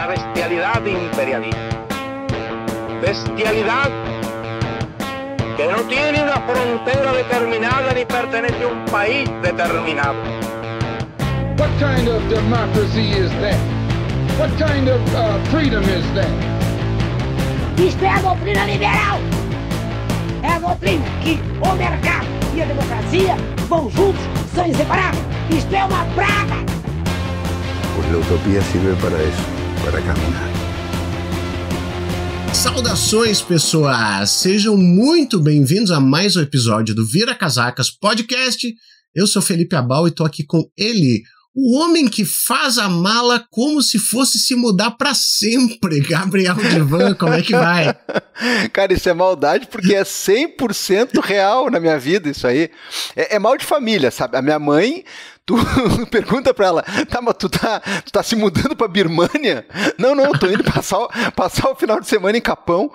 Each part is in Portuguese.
la bestialidad imperialista. Bestialidad que no tiene una frontera determinada ni pertenece a un país determinado. What kind of democracy is that? What kind of freedom is that? Isto é a doutrina liberal. É a doutrina que o mercado e a democracia vão juntos, são inseparáveis. Isto é uma praga. Pues la utopía sirve para eso, para caminar. Saudações, pessoas! Sejam muito bem-vindos a mais um episódio do Vira Casacas Podcast. Eu sou Felipe Abal e tô aqui com ele, o homem que faz a mala como se fosse se mudar pra sempre. Gabriel Divan, como é que vai? Cara, isso é maldade porque é 100% real na minha vida isso aí. É mal de família, sabe? A minha mãe... Tu pergunta pra ela, tá, mas tu tá se mudando pra Birmânia? Não, tô indo passar o final de semana em Capão.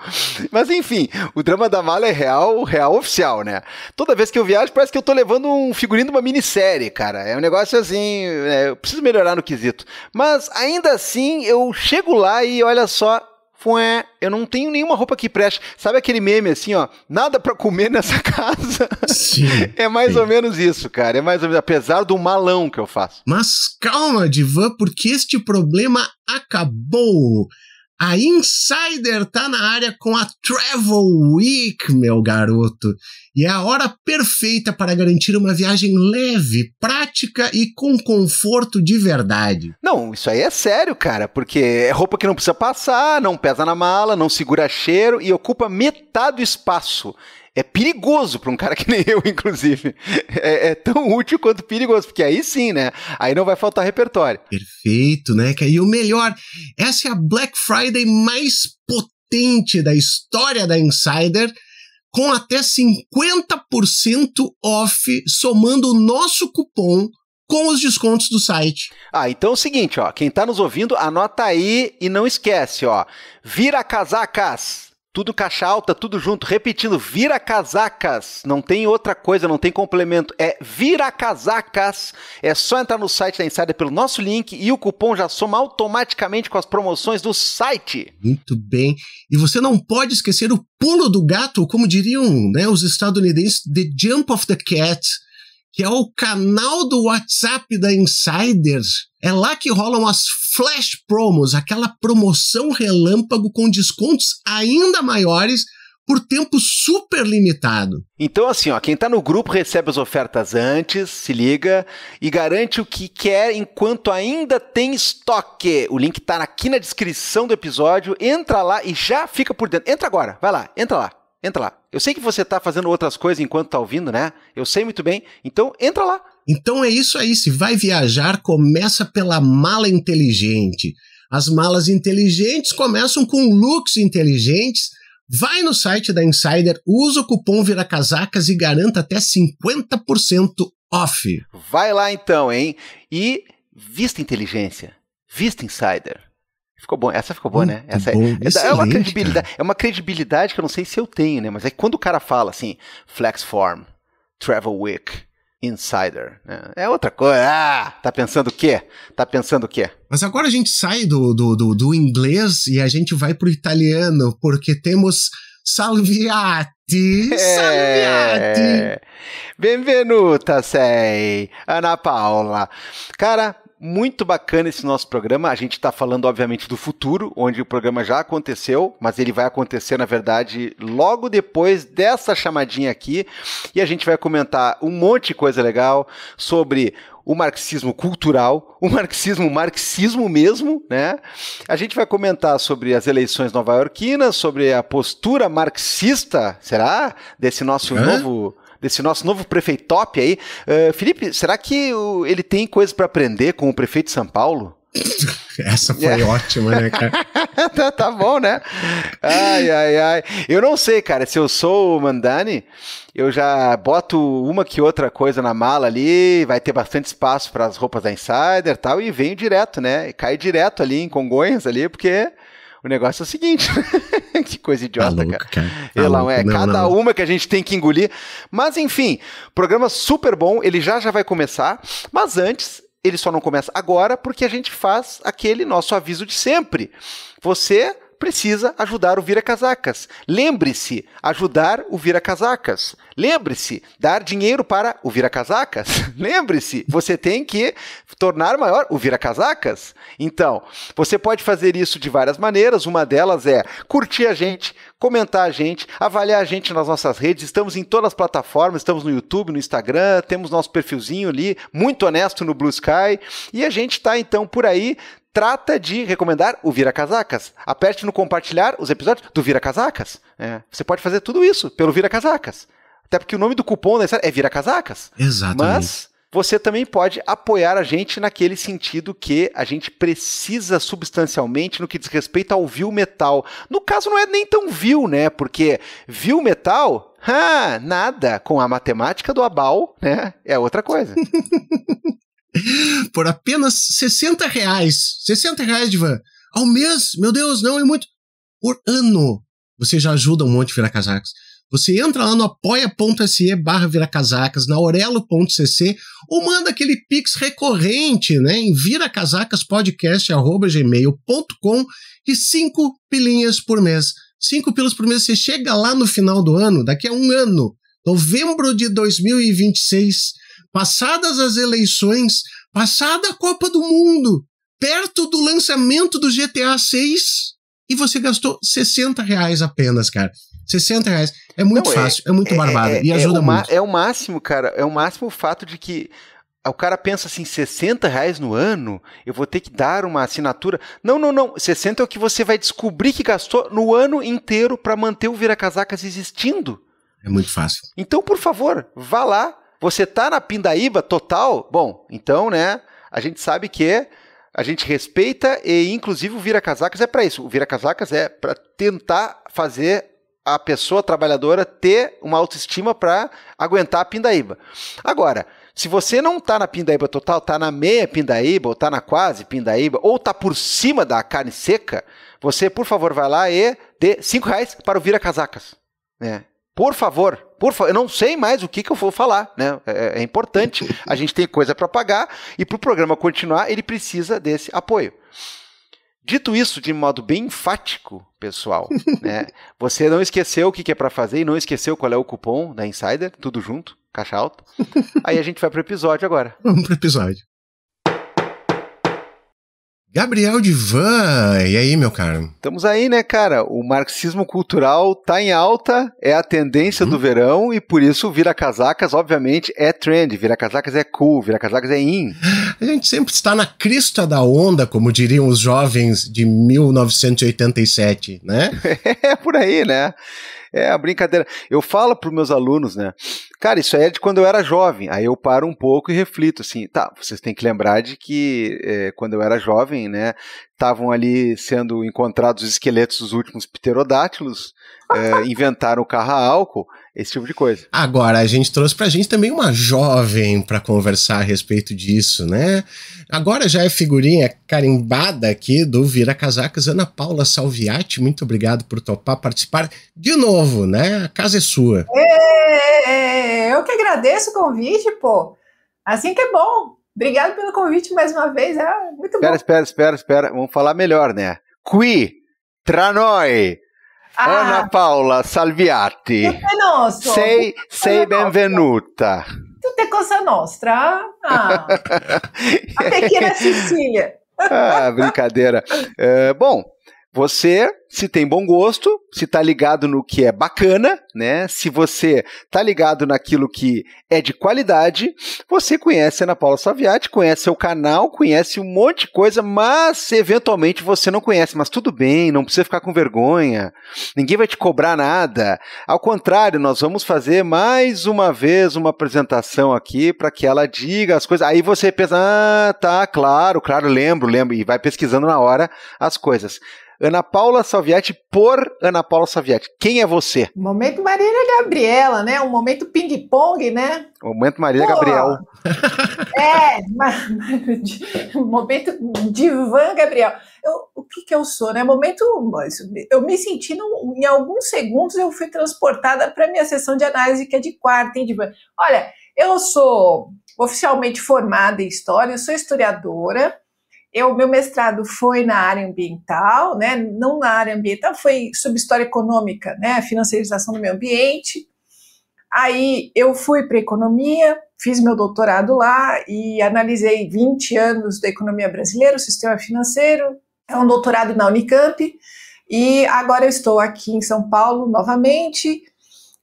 Mas enfim, o drama da mala é real oficial, né? Toda vez que eu viajo parece que eu tô levando um figurino de uma minissérie, cara. É um negócio assim, eu preciso melhorar no quesito. Mas ainda assim, eu chego lá e olha só... eu não tenho nenhuma roupa que preste. Sabe aquele meme assim, ó? Nada pra comer nessa casa? Sim, é mais ou menos isso, cara. É mais ou menos, apesar do malão que eu faço. Mas calma, Divan, porque este problema acabou. A Insider tá na área com a Travel Week, meu garoto. E é a hora perfeita para garantir uma viagem leve, prática e com conforto de verdade. Não, isso aí é sério, cara, porque é roupa que não precisa passar, não pesa na mala, não segura cheiro e ocupa metade do espaço. É perigoso para um cara que nem eu, inclusive. É tão útil quanto perigoso, porque aí sim, né? Aí não vai faltar repertório. Perfeito, né? E o melhor, essa é a Black Friday mais potente da história da Insider, com até 50% off, somando o nosso cupom com os descontos do site. Então é o seguinte, ó, quem tá nos ouvindo, anota aí e não esquece, ó. Vira Casacas. Tudo caixa alta, tudo junto, repetindo, Vira Casacas, não tem outra coisa, não tem complemento, é Vira Casacas, é só entrar no site da Insider pelo nosso link e o cupom já soma automaticamente com as promoções do site. Muito bem, e você não pode esquecer o pulo do gato, como diriam, né, os estadunidenses, The Jump of the Cat, que é o canal do WhatsApp da Insider. É lá que rolam as flash promos, aquela promoção relâmpago com descontos ainda maiores por tempo super limitado. Então assim, ó, quem tá no grupo recebe as ofertas antes, se liga, e garante o que quer enquanto ainda tem estoque. O link tá aqui na descrição do episódio, entra lá e já fica por dentro. Entra agora, vai lá, entra lá. Entra lá. Eu sei que você tá fazendo outras coisas enquanto tá ouvindo, né? Eu sei muito bem. Então, entra lá. Então é isso aí. Se vai viajar, começa pela mala inteligente. As malas inteligentes começam com looks inteligentes. Vai no site da Insider, usa o cupom ViraCasacas e garanta até 50% off. Vai lá então, hein? E vista inteligência. Vista Insider. Ficou bom, essa ficou boa, né? Essa é uma credibilidade, é uma credibilidade que eu não sei se eu tenho, né? Mas é que quando o cara fala assim, Flexform, Travel Week, Insider, né? É outra coisa. Tá pensando o quê? Mas agora a gente sai do inglês e a gente vai pro italiano, porque temos Salviati. Benvenuta, sei, Ana Paula. Cara, muito bacana esse nosso programa. A gente está falando, obviamente, do futuro, onde o programa já aconteceu, mas ele vai acontecer, na verdade, logo depois dessa chamadinha aqui. E a gente vai comentar um monte de coisa legal sobre o marxismo cultural, o marxismo mesmo, né? A gente vai comentar sobre as eleições nova-iorquinas, sobre a postura marxista, será? Desse nosso novo prefeitop aí. Felipe, será que ele tem coisas para aprender com o prefeito de São Paulo? Essa foi ótima, né, cara? Tá bom, né? Ai. Eu não sei, cara, se eu sou o Mandani, eu já boto uma que outra coisa na mala ali, vai ter bastante espaço para as roupas da Insider e tal, e venho direto, né? E caio direto ali em Congonhas ali, porque o negócio é o seguinte, que coisa idiota, tá louco, cara. Cada uma que a gente tem que engolir. Mas enfim, programa super bom, ele já vai começar, mas antes ele só não começa agora porque a gente faz aquele nosso aviso de sempre. Você precisa ajudar o Vira Casacas. Lembre-se, ajudar o Vira Casacas. Lembre-se, dar dinheiro para o Vira Casacas. Lembre-se, você tem que tornar maior o Vira Casacas. Então, você pode fazer isso de várias maneiras. Uma delas é curtir a gente, comentar a gente, avaliar a gente nas nossas redes. Estamos em todas as plataformas, estamos no YouTube, no Instagram, temos nosso perfilzinho ali, muito honesto no Blue Sky. E a gente está, então, por aí. Trata de recomendar o Vira Casacas. Aperte no compartilhar os episódios do Vira Casacas. Você pode fazer tudo isso pelo Vira Casacas. Até porque o nome do cupom é Vira Casacas. Exatamente. Mas você também pode apoiar a gente naquele sentido que a gente precisa substancialmente no que diz respeito ao Viu Metal. No caso, não é nem tão Viu, né? Porque Viu Metal, nada com a matemática do Abal, né? É outra coisa. Por apenas R$60. R$60, Divan. Ao mês, meu Deus, não é muito. Por ano, você já ajuda um monte a Vira Casacas. Você entra lá no apoia.se/viracasacas, na aurelo.cc, ou manda aquele pix recorrente, né, em viracasacaspodcast@gmail.com e 5 pilinhas por mês. 5 pilas por mês, você chega lá no final do ano, daqui a um ano, novembro de 2026, passadas as eleições, passada a Copa do Mundo, perto do lançamento do GTA 6, e você gastou R$60 apenas, cara. R$60. É muito fácil, é muito barbado e ajuda muito. É o máximo, cara. É o máximo o fato de que o cara pensa assim, R$60 no ano, eu vou ter que dar uma assinatura. Não. 60 é o que você vai descobrir que gastou no ano inteiro para manter o Vira Casacas existindo. É muito fácil. Então, por favor, vá lá. Você tá na pindaíba total? Bom, então, né, a gente sabe que a gente respeita e, inclusive, o Vira Casacas é para isso. O Vira Casacas é para tentar fazer a pessoa trabalhadora ter uma autoestima para aguentar a pindaíba. Agora, se você não tá na pindaíba total, tá na meia pindaíba, ou tá na quase pindaíba, ou tá por cima da carne seca, você, por favor, vai lá e dê R$5 para o Vira Casacas, né? Por favor, eu não sei mais o que eu vou falar, né? É importante, a gente tem coisa para pagar e para o programa continuar, ele precisa desse apoio. Dito isso de modo bem enfático, pessoal, né? Você não esqueceu o que é para fazer e não esqueceu qual é o cupom da Insider, tudo junto, caixa alta. Aí a gente vai para o episódio agora. Vamos para o episódio. Gabriel Divan, e aí, meu caro? Estamos aí, né, cara? O marxismo cultural tá em alta, é a tendência do verão e por isso Vira Casacas, obviamente, é trend. Vira Casacas é cool, Vira Casacas é in. A gente sempre está na crista da onda, como diriam os jovens de 1987, né? É por aí, né? É a brincadeira. Eu falo para os meus alunos, né? Cara, isso aí é de quando eu era jovem. Aí eu paro um pouco e reflito, assim, tá, vocês têm que lembrar de que quando eu era jovem, né, estavam ali sendo encontrados os esqueletos dos últimos pterodátilos, inventaram o carro a álcool, esse tipo de coisa. Agora, a gente trouxe pra gente também uma jovem para conversar a respeito disso, né? Agora já é figurinha carimbada aqui do Vira Casacas, Ana Paula Salviati, muito obrigado por topar participar de novo, né? A casa é sua. Eu que agradeço o convite, pô. Assim que é bom. Obrigado pelo convite mais uma vez, é muito bom. Espera, vamos falar melhor, né? Qui, tra noi, Ana Paula Salviati. Sei benvenuta. Tutte cosa nostra. A pequena Sicília. Brincadeira. Bom, você, se tem bom gosto, se tá ligado no que é bacana, né? Se você tá ligado naquilo que é de qualidade, você conhece a Ana Paula Salviati, conhece seu canal, conhece um monte de coisa, mas eventualmente você não conhece. Mas tudo bem, não precisa ficar com vergonha, ninguém vai te cobrar nada. Ao contrário, nós vamos fazer mais uma vez uma apresentação aqui para que ela diga as coisas. Aí você pensa, tá, claro, lembro, e vai pesquisando na hora as coisas. Ana Paula Salviati por Ana Paula Salviati. Quem é você? Momento Marília Gabriela, né? Um momento ping-pong, né? Momento Marília Gabriel. Momento Divan Gabriel. O que eu sou, né? Momento... Eu me senti, em alguns segundos, eu fui transportada para minha sessão de análise, que é de quarta, hein, Divan? Olha, Eu sou oficialmente formada em História, eu sou historiadora. Meu mestrado foi na área ambiental, né? Não na área ambiental, foi sobre História Econômica, né? Financiarização do meio ambiente. Aí eu fui para Economia, fiz meu doutorado lá e analisei 20 anos da economia brasileira, o sistema financeiro. É um doutorado na Unicamp. E agora eu estou aqui em São Paulo novamente,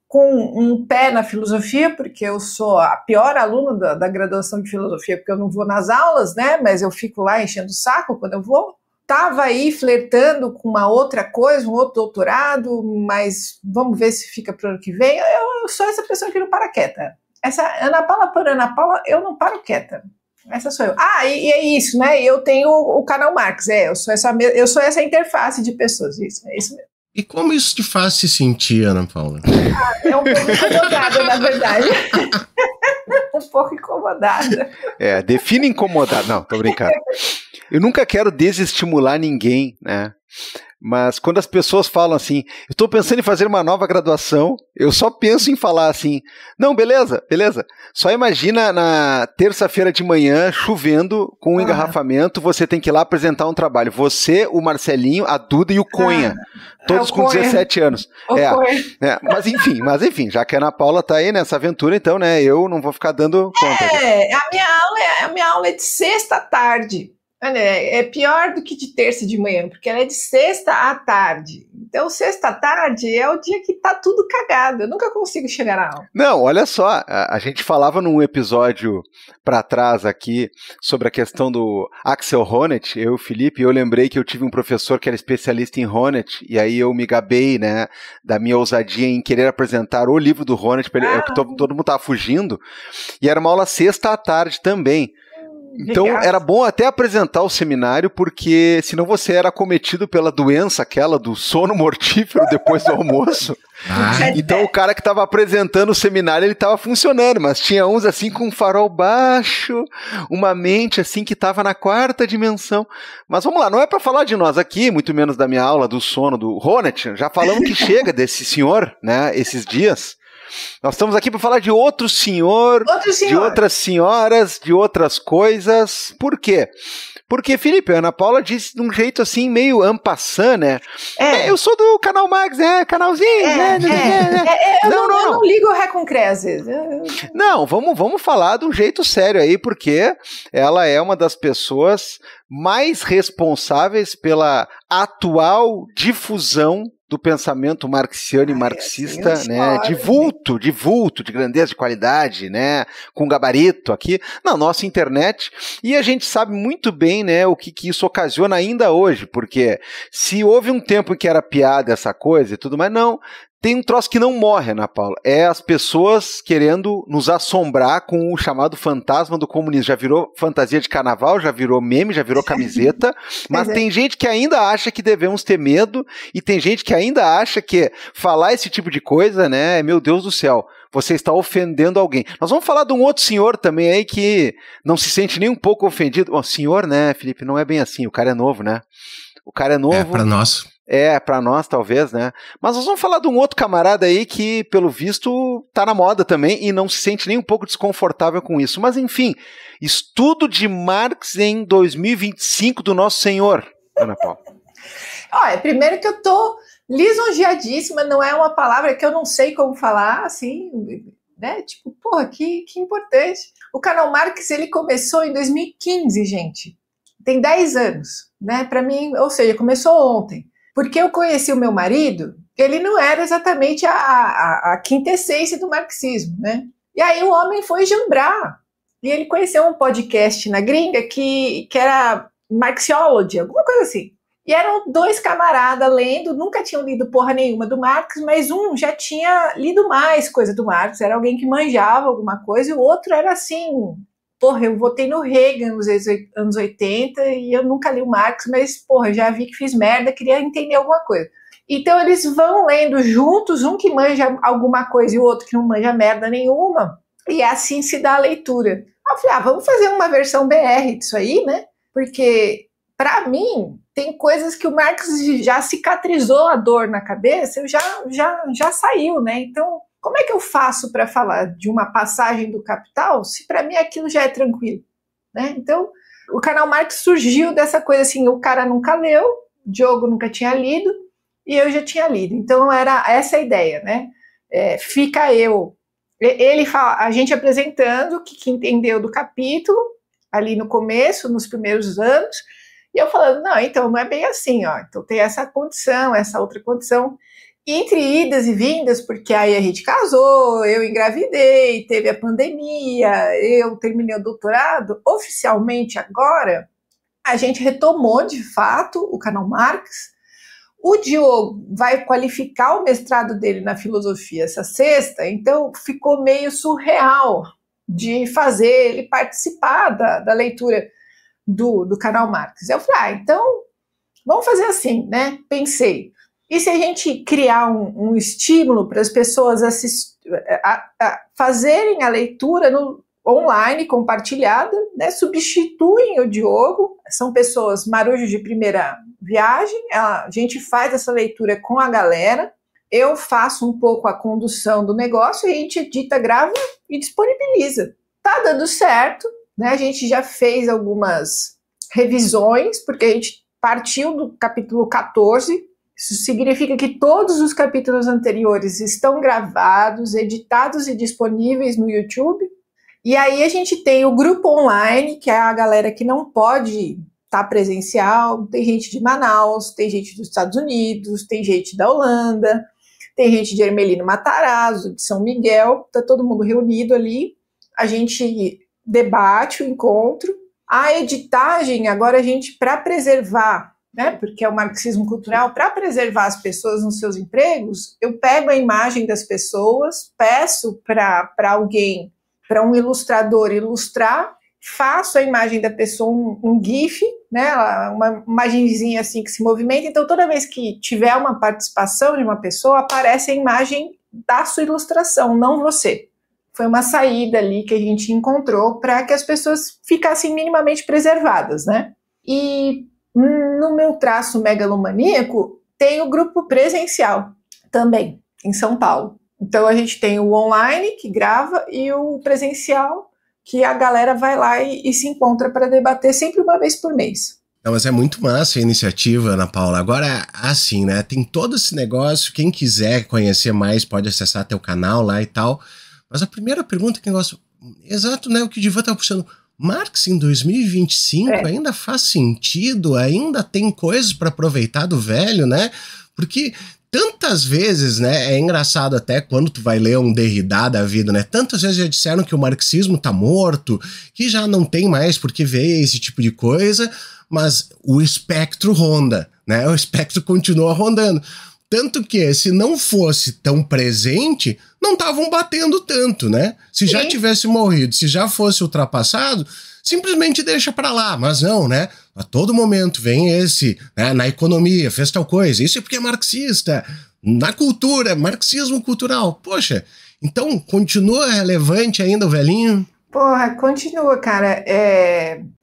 com um pé na filosofia, porque eu sou a pior aluna da graduação de filosofia, porque eu não vou nas aulas, né? Mas eu fico lá enchendo o saco quando eu vou. Estava aí flertando com uma outra coisa, um outro doutorado, mas vamos ver se fica para o ano que vem. Eu sou essa pessoa que não para quieta. Essa Ana Paula por Ana Paula, eu não paro quieta. Essa sou eu. E é isso, né? Eu tenho o canal Marx, eu sou essa interface de pessoas, isso, é isso mesmo. E como isso te faz se sentir, Ana Paula? É um pouco incomodada, na verdade. Um pouco incomodada. Define incomodada. Não, tô brincando. Eu nunca quero desestimular ninguém, né? Mas quando as pessoas falam assim, eu estou pensando em fazer uma nova graduação, eu só penso em falar assim, não, beleza. Só imagina na terça-feira de manhã, chovendo, com um engarrafamento, você tem que ir lá apresentar um trabalho. Você, o Marcelinho, a Duda e o Conha. Todos com 17 anos. Mas enfim, já que a Ana Paula tá aí nessa aventura, então, né, eu não vou ficar dando conta. A minha aula é de sexta à tarde. É pior do que de terça de manhã, porque ela é de sexta à tarde. Então, sexta à tarde é o dia que tá tudo cagado. Eu nunca consigo chegar na aula. Não, olha só, a gente falava num episódio para trás aqui sobre a questão do Axel Honneth, eu e o Felipe, eu lembrei que eu tive um professor que era especialista em Honneth, e aí eu me gabei, né, da minha ousadia em querer apresentar o livro do Honneth, que todo mundo tava fugindo, e era uma aula sexta à tarde também. Então era bom até apresentar o seminário, porque senão você era acometido pela doença aquela do sono mortífero depois do almoço. Então o cara que estava apresentando o seminário, ele estava funcionando, mas tinha uns assim com um farol baixo, uma mente assim que estava na quarta dimensão. Mas vamos lá, não é para falar de nós aqui, muito menos da minha aula do sono do Honneth, já falamos que chega desse senhor, né, esses dias. Nós estamos aqui para falar de outro senhor, de outras senhoras, de outras coisas. Por quê? Porque, Felipe, a Ana Paula disse de um jeito assim, meio en passant, né? Eu sou do canal Max, canalzinho, né? Eu não ligo o ré com cré, às vezes. Não, vamos falar de um jeito sério aí, porque ela é uma das pessoas mais responsáveis pela atual difusão do pensamento marxiano e marxista, né, de vulto, de grandeza, de qualidade, né, com gabarito aqui na nossa internet, e a gente sabe muito bem, né, o que isso ocasiona ainda hoje, porque se houve um tempo em que era piada essa coisa e tudo mais, não, tem um troço que não morre, Ana Paula, é as pessoas querendo nos assombrar com o chamado fantasma do comunismo. Já virou fantasia de carnaval, já virou meme, já virou camiseta, mas tem gente que ainda acha que devemos ter medo, e tem gente que ainda acha que falar esse tipo de coisa, né, meu Deus do céu, você está ofendendo alguém. Nós vamos falar de um outro senhor também aí que não se sente nem um pouco ofendido. Senhor, né, Felipe, não é bem assim, o cara é novo, né? O cara é novo. Pra nós. Pra nós, talvez, né? Mas nós vamos falar de um outro camarada aí que, pelo visto, tá na moda também e não se sente nem um pouco desconfortável com isso. Mas, enfim, estudo de Marx em 2025 do Nosso Senhor, Ana Paula. Primeiro que eu tô lisonjeadíssima, não é uma palavra que eu não sei como falar, assim, né? Tipo, porra, que importante. O canal Marx, ele começou em 2015, gente. Tem 10 anos, né? Para mim, ou seja, começou ontem. Porque eu conheci o meu marido, ele não era exatamente a quintessência do marxismo, né? E aí o homem foi jambrar. E ele conheceu um podcast na gringa que era Marxiology, alguma coisa assim. E eram dois camaradas lendo, nunca tinham lido porra nenhuma do Marx, mas um já tinha lido mais coisa do Marx, era alguém que manjava alguma coisa, e o outro era assim... Porra, eu votei no Reagan nos anos 80 e eu nunca li o Marx, mas, porra, já vi que fiz merda, queria entender alguma coisa. Então, eles vão lendo juntos, um que manja alguma coisa e o outro que não manja merda nenhuma, e assim se dá a leitura. Eu falei, vamos fazer uma versão BR disso aí, né? Porque, pra mim, tem coisas que o Marx já cicatrizou a dor na cabeça, já saiu, né? Então, como é que eu faço para falar de uma passagem do Capital se para mim aquilo já é tranquilo, né? Então, o Canal Marx surgiu dessa coisa assim, o cara nunca leu, o Diogo nunca tinha lido e eu já tinha lido. Então, era essa a ideia, né? Fica eu, ele fala, a gente apresentando o que entendeu do capítulo, ali no começo, nos primeiros anos, e eu falando, não, então não é bem assim, ó, então tem essa condição, essa outra condição, entre idas e vindas, porque aí a gente casou, eu engravidei, teve a pandemia, eu terminei o doutorado, oficialmente agora, a gente retomou de fato o Canal Marx. O Diogo vai qualificar o mestrado dele na filosofia essa sexta, então ficou meio surreal de fazer ele participar da leitura do Canal Marx. Eu falei, então vamos fazer assim, né? Pensei, e se a gente criar um estímulo para as pessoas fazerem a leitura online, compartilhada, né? Substituem o Diogo, são pessoas marujos de primeira viagem, a gente faz essa leitura com a galera, eu faço um pouco a condução do negócio, a gente edita, grava e disponibiliza. Tá dando certo, né? A gente já fez algumas revisões, porque a gente partiu do capítulo 14, isso significa que todos os capítulos anteriores estão gravados, editados e disponíveis no YouTube. E aí a gente tem o grupo online, que é a galera que não pode estar presencial, tem gente de Manaus, tem gente dos Estados Unidos, tem gente da Holanda, tem gente de Hermelino Matarazzo, de São Miguel, tá todo mundo reunido ali, a gente debate o encontro. A editagem, agora a gente, para preservar, né, porque é o marxismo cultural, para preservar as pessoas nos seus empregos, eu pego a imagem das pessoas, peço para alguém, para um ilustrador ilustrar, faço a imagem da pessoa, um GIF, né, uma imagenzinha assim que se movimenta, então toda vez que tiver uma participação de uma pessoa, aparece a imagem da sua ilustração, não você. Foi uma saída ali que a gente encontrou para que as pessoas ficassem minimamente preservadas, né? E no meu traço megalomaníaco tem o grupo presencial também, em São Paulo. Então a gente tem o online, que grava, e o presencial, que a galera vai lá e se encontra para debater sempre uma vez por mês. Não, mas é muito massa a iniciativa, Ana Paula. Agora, assim, né, tem todo esse negócio, quem quiser conhecer mais pode acessar teu canal lá e tal, mas a primeira pergunta que eu gosto, exato, né, o que o Divan estava puxando, Marx em 2025 ainda faz sentido? Ainda tem coisas para aproveitar do velho, né? Porque tantas vezes, né, é engraçado até quando tu vai ler um Derrida da vida, né, tantas vezes já disseram que o marxismo tá morto, que já não tem mais por que ver esse tipo de coisa, mas o espectro ronda, né, o espectro continua rondando. Tanto que, se não fosse tão presente, não estavam batendo tanto, né? Se já tivesse morrido, se já fosse ultrapassado, simplesmente deixa pra lá. Mas não, né? A todo momento vem esse, né? Na economia, fez tal coisa. Isso é porque é marxista. Na cultura, marxismo cultural. Poxa, então continua relevante ainda o velhinho? Porra, continua, cara.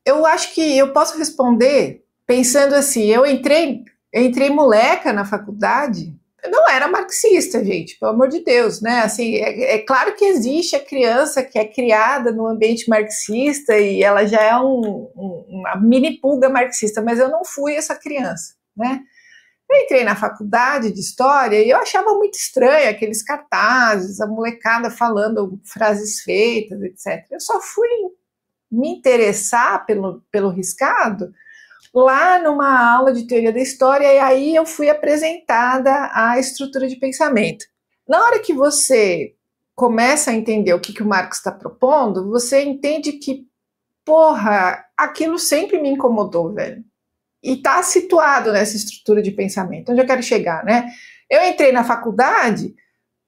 Eu acho que eu posso responder pensando assim, eu entrei moleca na faculdade, eu não era marxista, gente, pelo amor de Deus, né? Assim, é claro que existe a criança que é criada no ambiente marxista e ela já é uma mini pulga marxista, mas eu não fui essa criança, né? Eu entrei na faculdade de História e eu achava muito estranho aqueles cartazes, a molecada falando frases feitas, etc. Eu só fui me interessar pelo riscado lá numa aula de teoria da história, e aí eu fui apresentada à estrutura de pensamento. Na hora que você começa a entender o que o Marx está propondo, você entende que, porra, aquilo sempre me incomodou, velho. E está situado nessa estrutura de pensamento. Onde eu quero chegar, né? Eu entrei na faculdade,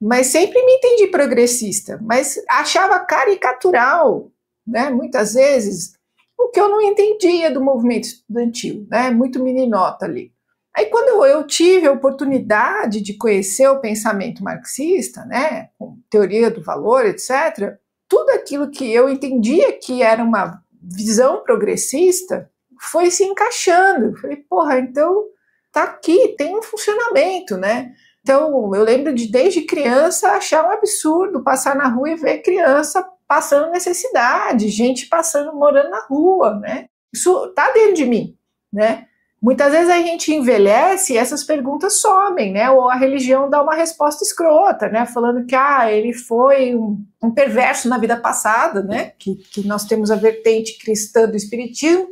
mas sempre me entendi progressista, mas achava caricatural, né? Muitas vezes, o que eu não entendia do movimento estudantil, né? Muito meninota ali. Aí quando eu tive a oportunidade de conhecer o pensamento marxista, né, com teoria do valor, etc., tudo aquilo que eu entendia que era uma visão progressista foi se encaixando. Eu falei, porra, então tá aqui, tem um funcionamento, né? Então, eu lembro de, desde criança, achar um absurdo passar na rua e ver criança passando necessidade, gente morando na rua, né? Isso está dentro de mim, né? Muitas vezes a gente envelhece e essas perguntas somem, né? Ou a religião dá uma resposta escrota, né? Falando que ele foi um perverso na vida passada, né? Que nós temos a vertente cristã do espiritismo,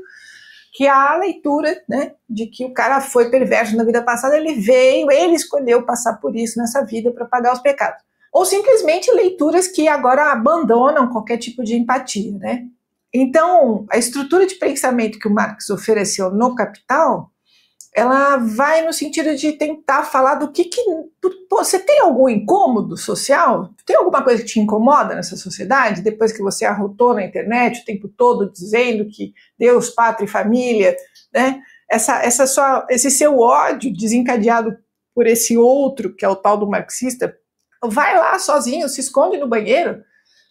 que há a leitura, né? De que o cara foi perverso na vida passada, ele escolheu passar por isso nessa vida para pagar os pecados. Ou simplesmente leituras que agora abandonam qualquer tipo de empatia, né? Então, a estrutura de pensamento que o Marx ofereceu no Capital, ela vai no sentido de tentar falar do que você tem algum incômodo social? Tem alguma coisa que te incomoda nessa sociedade? Depois que você arrotou na internet o tempo todo dizendo que Deus, pátria e família, né? Esse seu ódio desencadeado por esse outro, que é o tal do marxista, vai lá sozinho, se esconde no banheiro,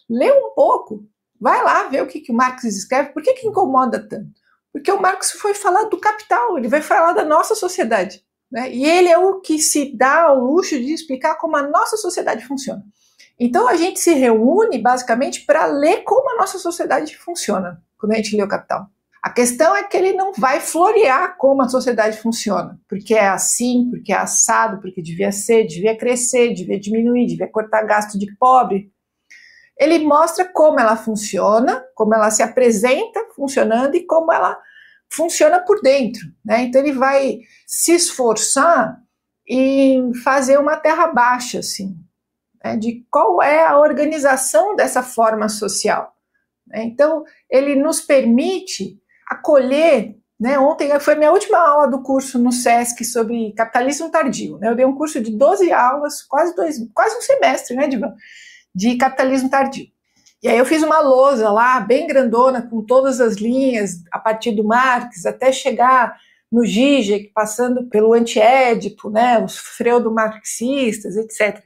lê um pouco, vai lá ver o que o Marx escreve. Por que incomoda tanto? Porque o Marx foi falar do capital, ele vai falar da nossa sociedade, né? E ele é o que se dá ao luxo de explicar como a nossa sociedade funciona. Então a gente se reúne basicamente para ler como a nossa sociedade funciona, quando a gente lê o Capital. A questão é que ele não vai florear como a sociedade funciona, porque é assim, porque é assado, porque devia ser, devia crescer, devia diminuir, devia cortar gasto de pobre. Ele mostra como ela funciona, como ela se apresenta funcionando e como ela funciona por dentro, né? Então ele vai se esforçar em fazer uma terra baixa, assim, né? De qual é a organização dessa forma social, né? Então ele nos permite acolher, né? Ontem foi a minha última aula do curso no SESC sobre capitalismo tardio, né? Eu dei um curso de 12 aulas, quase um semestre, né, Divan? De capitalismo tardio. E aí eu fiz uma lousa lá, bem grandona, com todas as linhas, a partir do Marx, até chegar no Zizek, passando pelo anti-Édipo, né, os freudo-marxistas, etc.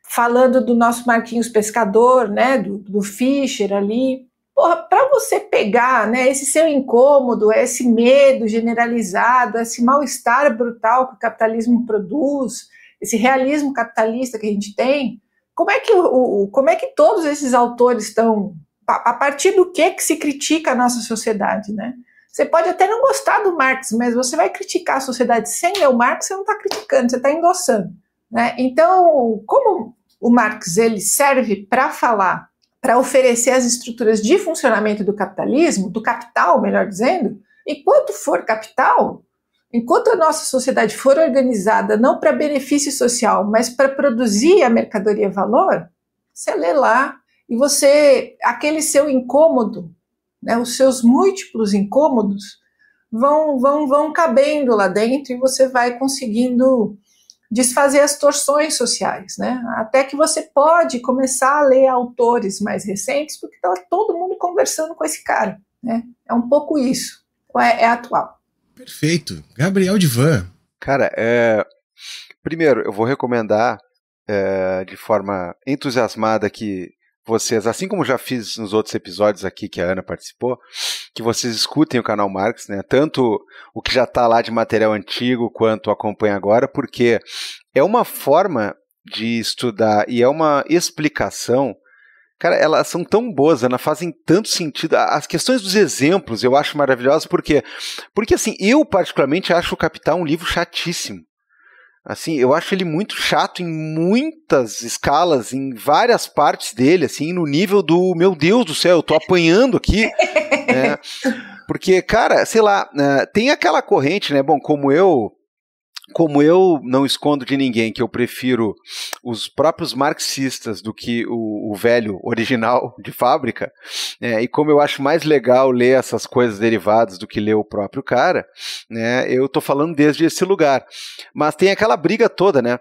Falando do nosso Marquinhos Pescador, né, do Fischer ali. Porra, para você pegar, né, esse seu incômodo, esse medo generalizado, esse mal-estar brutal que o capitalismo produz, esse realismo capitalista que a gente tem, como é que todos esses autores estão, a partir do que se critica a nossa sociedade, né? Você pode até não gostar do Marx, mas você vai criticar a sociedade sem ler o Marx, você não está criticando, você está endossando, né? Então, como o Marx ele serve para falar, para oferecer as estruturas de funcionamento do capitalismo, do capital, melhor dizendo, enquanto for capital, enquanto a nossa sociedade for organizada não para benefício social, mas para produzir a mercadoria valor, você lê lá e aquele seu incômodo, né, os seus múltiplos incômodos vão cabendo lá dentro e você vai conseguindo desfazer as torções sociais, né? Até que você pode começar a ler autores mais recentes, porque está todo mundo conversando com esse cara, né? É um pouco isso, é atual. Perfeito. Gabriel Divan. Cara, primeiro, eu vou recomendar de forma entusiasmada que vocês, assim como já fiz nos outros episódios aqui que a Ana participou, que vocês escutem o canal Marx, né? Tanto o que já está lá de material antigo quanto acompanha agora, porque é uma forma de estudar e é uma explicação. Cara, elas são tão boas, Ana, fazem tanto sentido. As questões dos exemplos eu acho maravilhosas, porque assim, eu particularmente acho o Capital um livro chatíssimo. Assim, eu acho ele muito chato em muitas escalas, em várias partes dele, assim, no nível do, meu Deus do céu, eu tô apanhando aqui, né? Porque, cara, sei lá, tem aquela corrente, né, bom, como eu não escondo de ninguém que eu prefiro os próprios marxistas do que o velho original de fábrica, e como eu acho mais legal ler essas coisas derivadas do que ler o próprio cara, né, eu estou falando desde esse lugar. Mas tem aquela briga toda, né?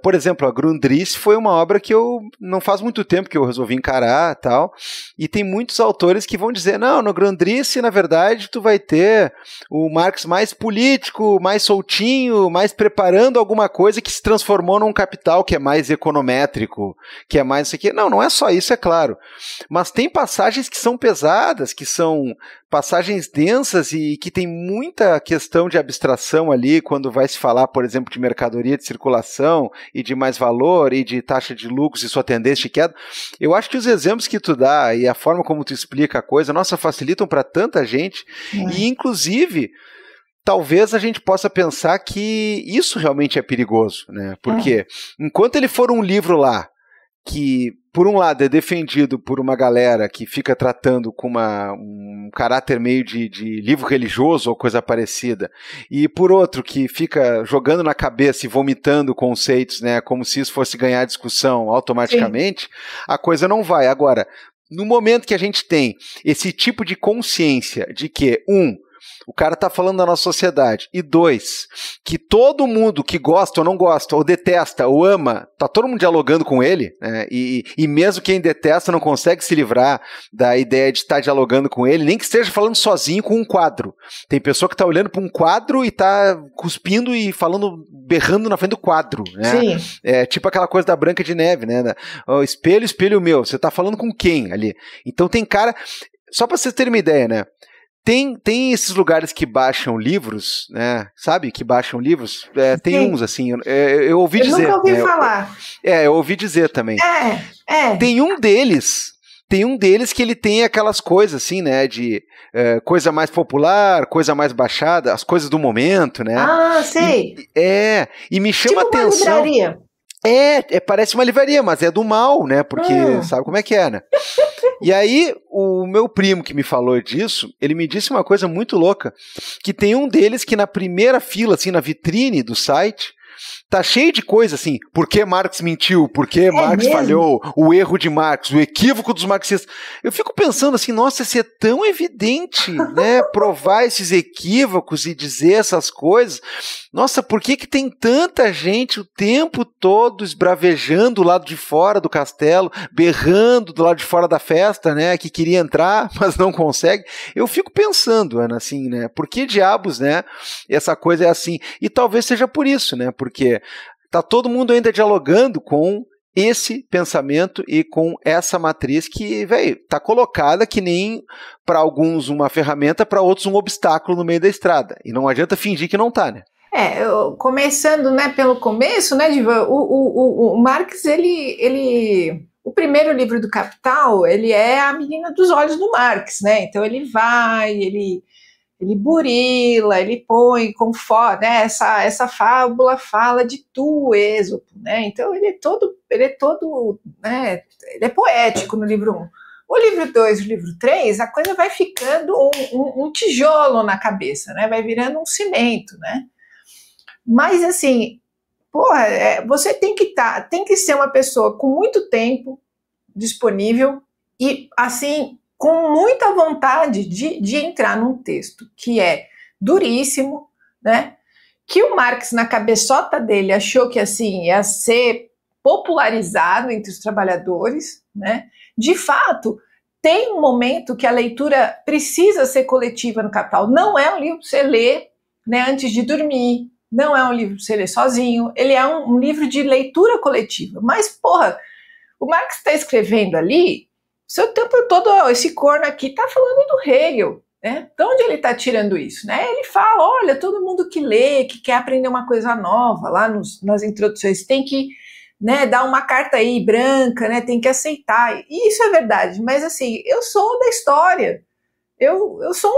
Por exemplo, a Grundrisse foi uma obra que eu não faz muito tempo que eu resolvi encarar tal, e tem muitos autores que vão dizer, não, no Grundrisse, na verdade, tu vai ter o Marx mais político, mais soltinho, mais preparando alguma coisa que se transformou num capital que é mais econométrico, que é mais isso aqui. Não é só isso, é claro. Mas tem passagens que são pesadas, que são passagens densas e que tem muita questão de abstração ali quando vai se falar, por exemplo, de mercadoria de circulação e de mais valor e de taxa de lucros e sua tendência de queda. Eu acho que os exemplos que tu dá e a forma como tu explica a coisa, nossa, facilitam para tanta gente e, inclusive, talvez a gente possa pensar que isso realmente é perigoso, né? Porque enquanto ele for um livro lá que, por um lado, é defendido por uma galera que fica tratando com um caráter meio de livro religioso ou coisa parecida, e por outro, que fica jogando na cabeça e vomitando conceitos, né, como se isso fosse ganhar discussão automaticamente, a coisa não vai. Agora, no momento que a gente tem esse tipo de consciência de que, o cara está falando da nossa sociedade. E 2, que todo mundo que gosta ou não gosta, ou detesta, ou ama, está todo mundo dialogando com ele, né? E mesmo quem detesta não consegue se livrar da ideia de estar dialogando com ele, nem que esteja falando sozinho com um quadro. Tem pessoa que está olhando para um quadro e está cuspindo e falando, berrando na frente do quadro, né? Sim. É tipo aquela coisa da Branca de Neve, né? O espelho, espelho meu, você está falando com quem ali? Então tem cara... Só para vocês terem uma ideia, né? Tem esses lugares que baixam livros, né? Sabe? Que baixam livros. Tem uns, assim, eu ouvi dizer. Eu nunca ouvi falar. Eu ouvi dizer também. Tem um deles que ele tem aquelas coisas, assim, né? De coisa mais popular, coisa mais baixada, as coisas do momento, né? Ah, sei. E me chama tipo atenção. Uma livraria. Parece uma livraria, mas é do mal, né? Porque sabe como é que é, né? E aí, o meu primo que me falou disso, ele me disse uma coisa muito louca, que tem um deles que na primeira fila, assim, na vitrine do site, tá cheio de coisa assim, por que Marx mentiu, por que Marx falhou, o erro de Marx, o equívoco dos marxistas. Eu fico pensando assim, nossa, se é tão evidente, né, provar esses equívocos e dizer essas coisas, nossa, por que tem tanta gente o tempo todo esbravejando do lado de fora do castelo, berrando do lado de fora da festa, né, que queria entrar, mas não consegue? Eu fico pensando, Ana, assim, né, por que diabos, né, essa coisa é assim? E talvez seja por isso, né, porque tá todo mundo ainda dialogando com esse pensamento e com essa matriz que, velho, tá colocada que nem para alguns uma ferramenta, para outros um obstáculo no meio da estrada. E não adianta fingir que não tá, né? Começando, né, pelo começo, né, Divan, o Marx, o primeiro livro do Capital, ele é a menina dos olhos do Marx, né, então ele vai, ele burila, ele põe conforme, né, essa fábula fala de tu, Êxopo, né, então ele é todo, né, ele é poético no livro 1. O livro 2 e o livro 3, a coisa vai ficando um tijolo na cabeça, né, vai virando um cimento, né. Mas, assim, você tem que ser uma pessoa com muito tempo disponível e, assim, com muita vontade de entrar num texto que é duríssimo, né? Que o Marx, na cabeçota dele, achou que, assim, ia ser popularizado entre os trabalhadores, né? De fato, tem um momento que a leitura precisa ser coletiva no Capital. Não é um livro para você ler, né, antes de dormir. Não é um livro para você ler sozinho, ele é um livro de leitura coletiva. Mas, o Marx está escrevendo ali, o seu tempo todo, esse corno aqui está falando do Hegel, né? De onde ele está tirando isso? Né? Ele fala, olha, todo mundo que lê, que quer aprender uma coisa nova, lá nas introduções, tem que, né, dar uma carta aí branca, né, tem que aceitar. E isso é verdade, mas assim, eu sou da história, eu sou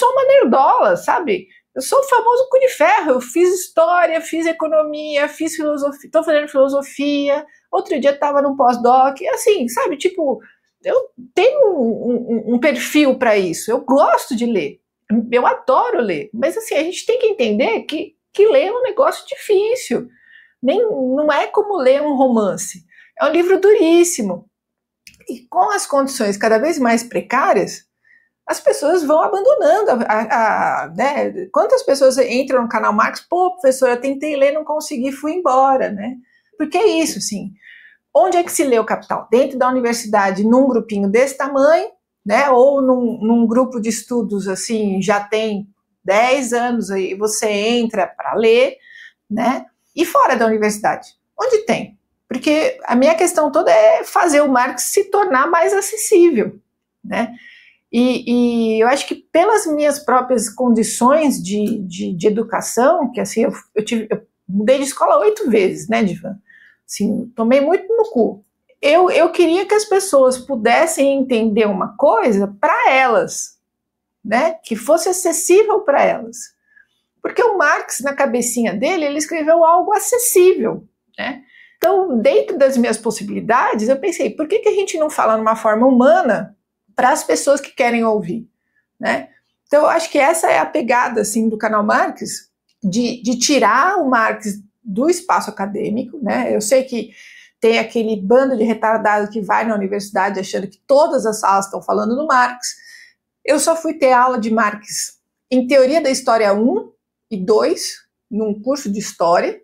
uma nerdola, sabe? Eu sou o famoso cu de ferro, eu fiz história, fiz economia, fiz filosofia, estou fazendo filosofia, outro dia estava num pós-doc, assim, sabe, tipo, eu tenho um perfil para isso, eu gosto de ler, eu adoro ler, mas assim, a gente tem que entender que ler é um negócio difícil, não é como ler um romance, é um livro duríssimo, e com as condições cada vez mais precárias, as pessoas vão abandonando, né? Quantas pessoas entram no canal Marx, professora, eu tentei ler, não consegui, fui embora, né? Porque é isso, assim, onde é que se lê o Capital? Dentro da universidade, num grupinho desse tamanho, né? Ou num grupo de estudos, assim, já tem 10 anos, aí você entra para ler, né? E fora da universidade? Onde tem? Porque a minha questão toda é fazer o Marx se tornar mais acessível, né? E eu acho que pelas minhas próprias condições de educação, que assim, eu mudei de escola 8 vezes, né, Divan? Assim, tomei muito no cu. Eu queria que as pessoas pudessem entender uma coisa para elas, né? Que fosse acessível para elas. Porque o Marx, na cabecinha dele, ele escreveu algo acessível, né? Então, dentro das minhas possibilidades, eu pensei, por que a gente não fala numa forma humana para as pessoas que querem ouvir, né? Então, eu acho que essa é a pegada, assim, do canal Marx, de tirar o Marx do espaço acadêmico, né? Eu sei que tem aquele bando de retardado que vai na universidade achando que todas as salas estão falando do Marx. Eu só fui ter aula de Marx em Teoria da História 1 e 2, num curso de História,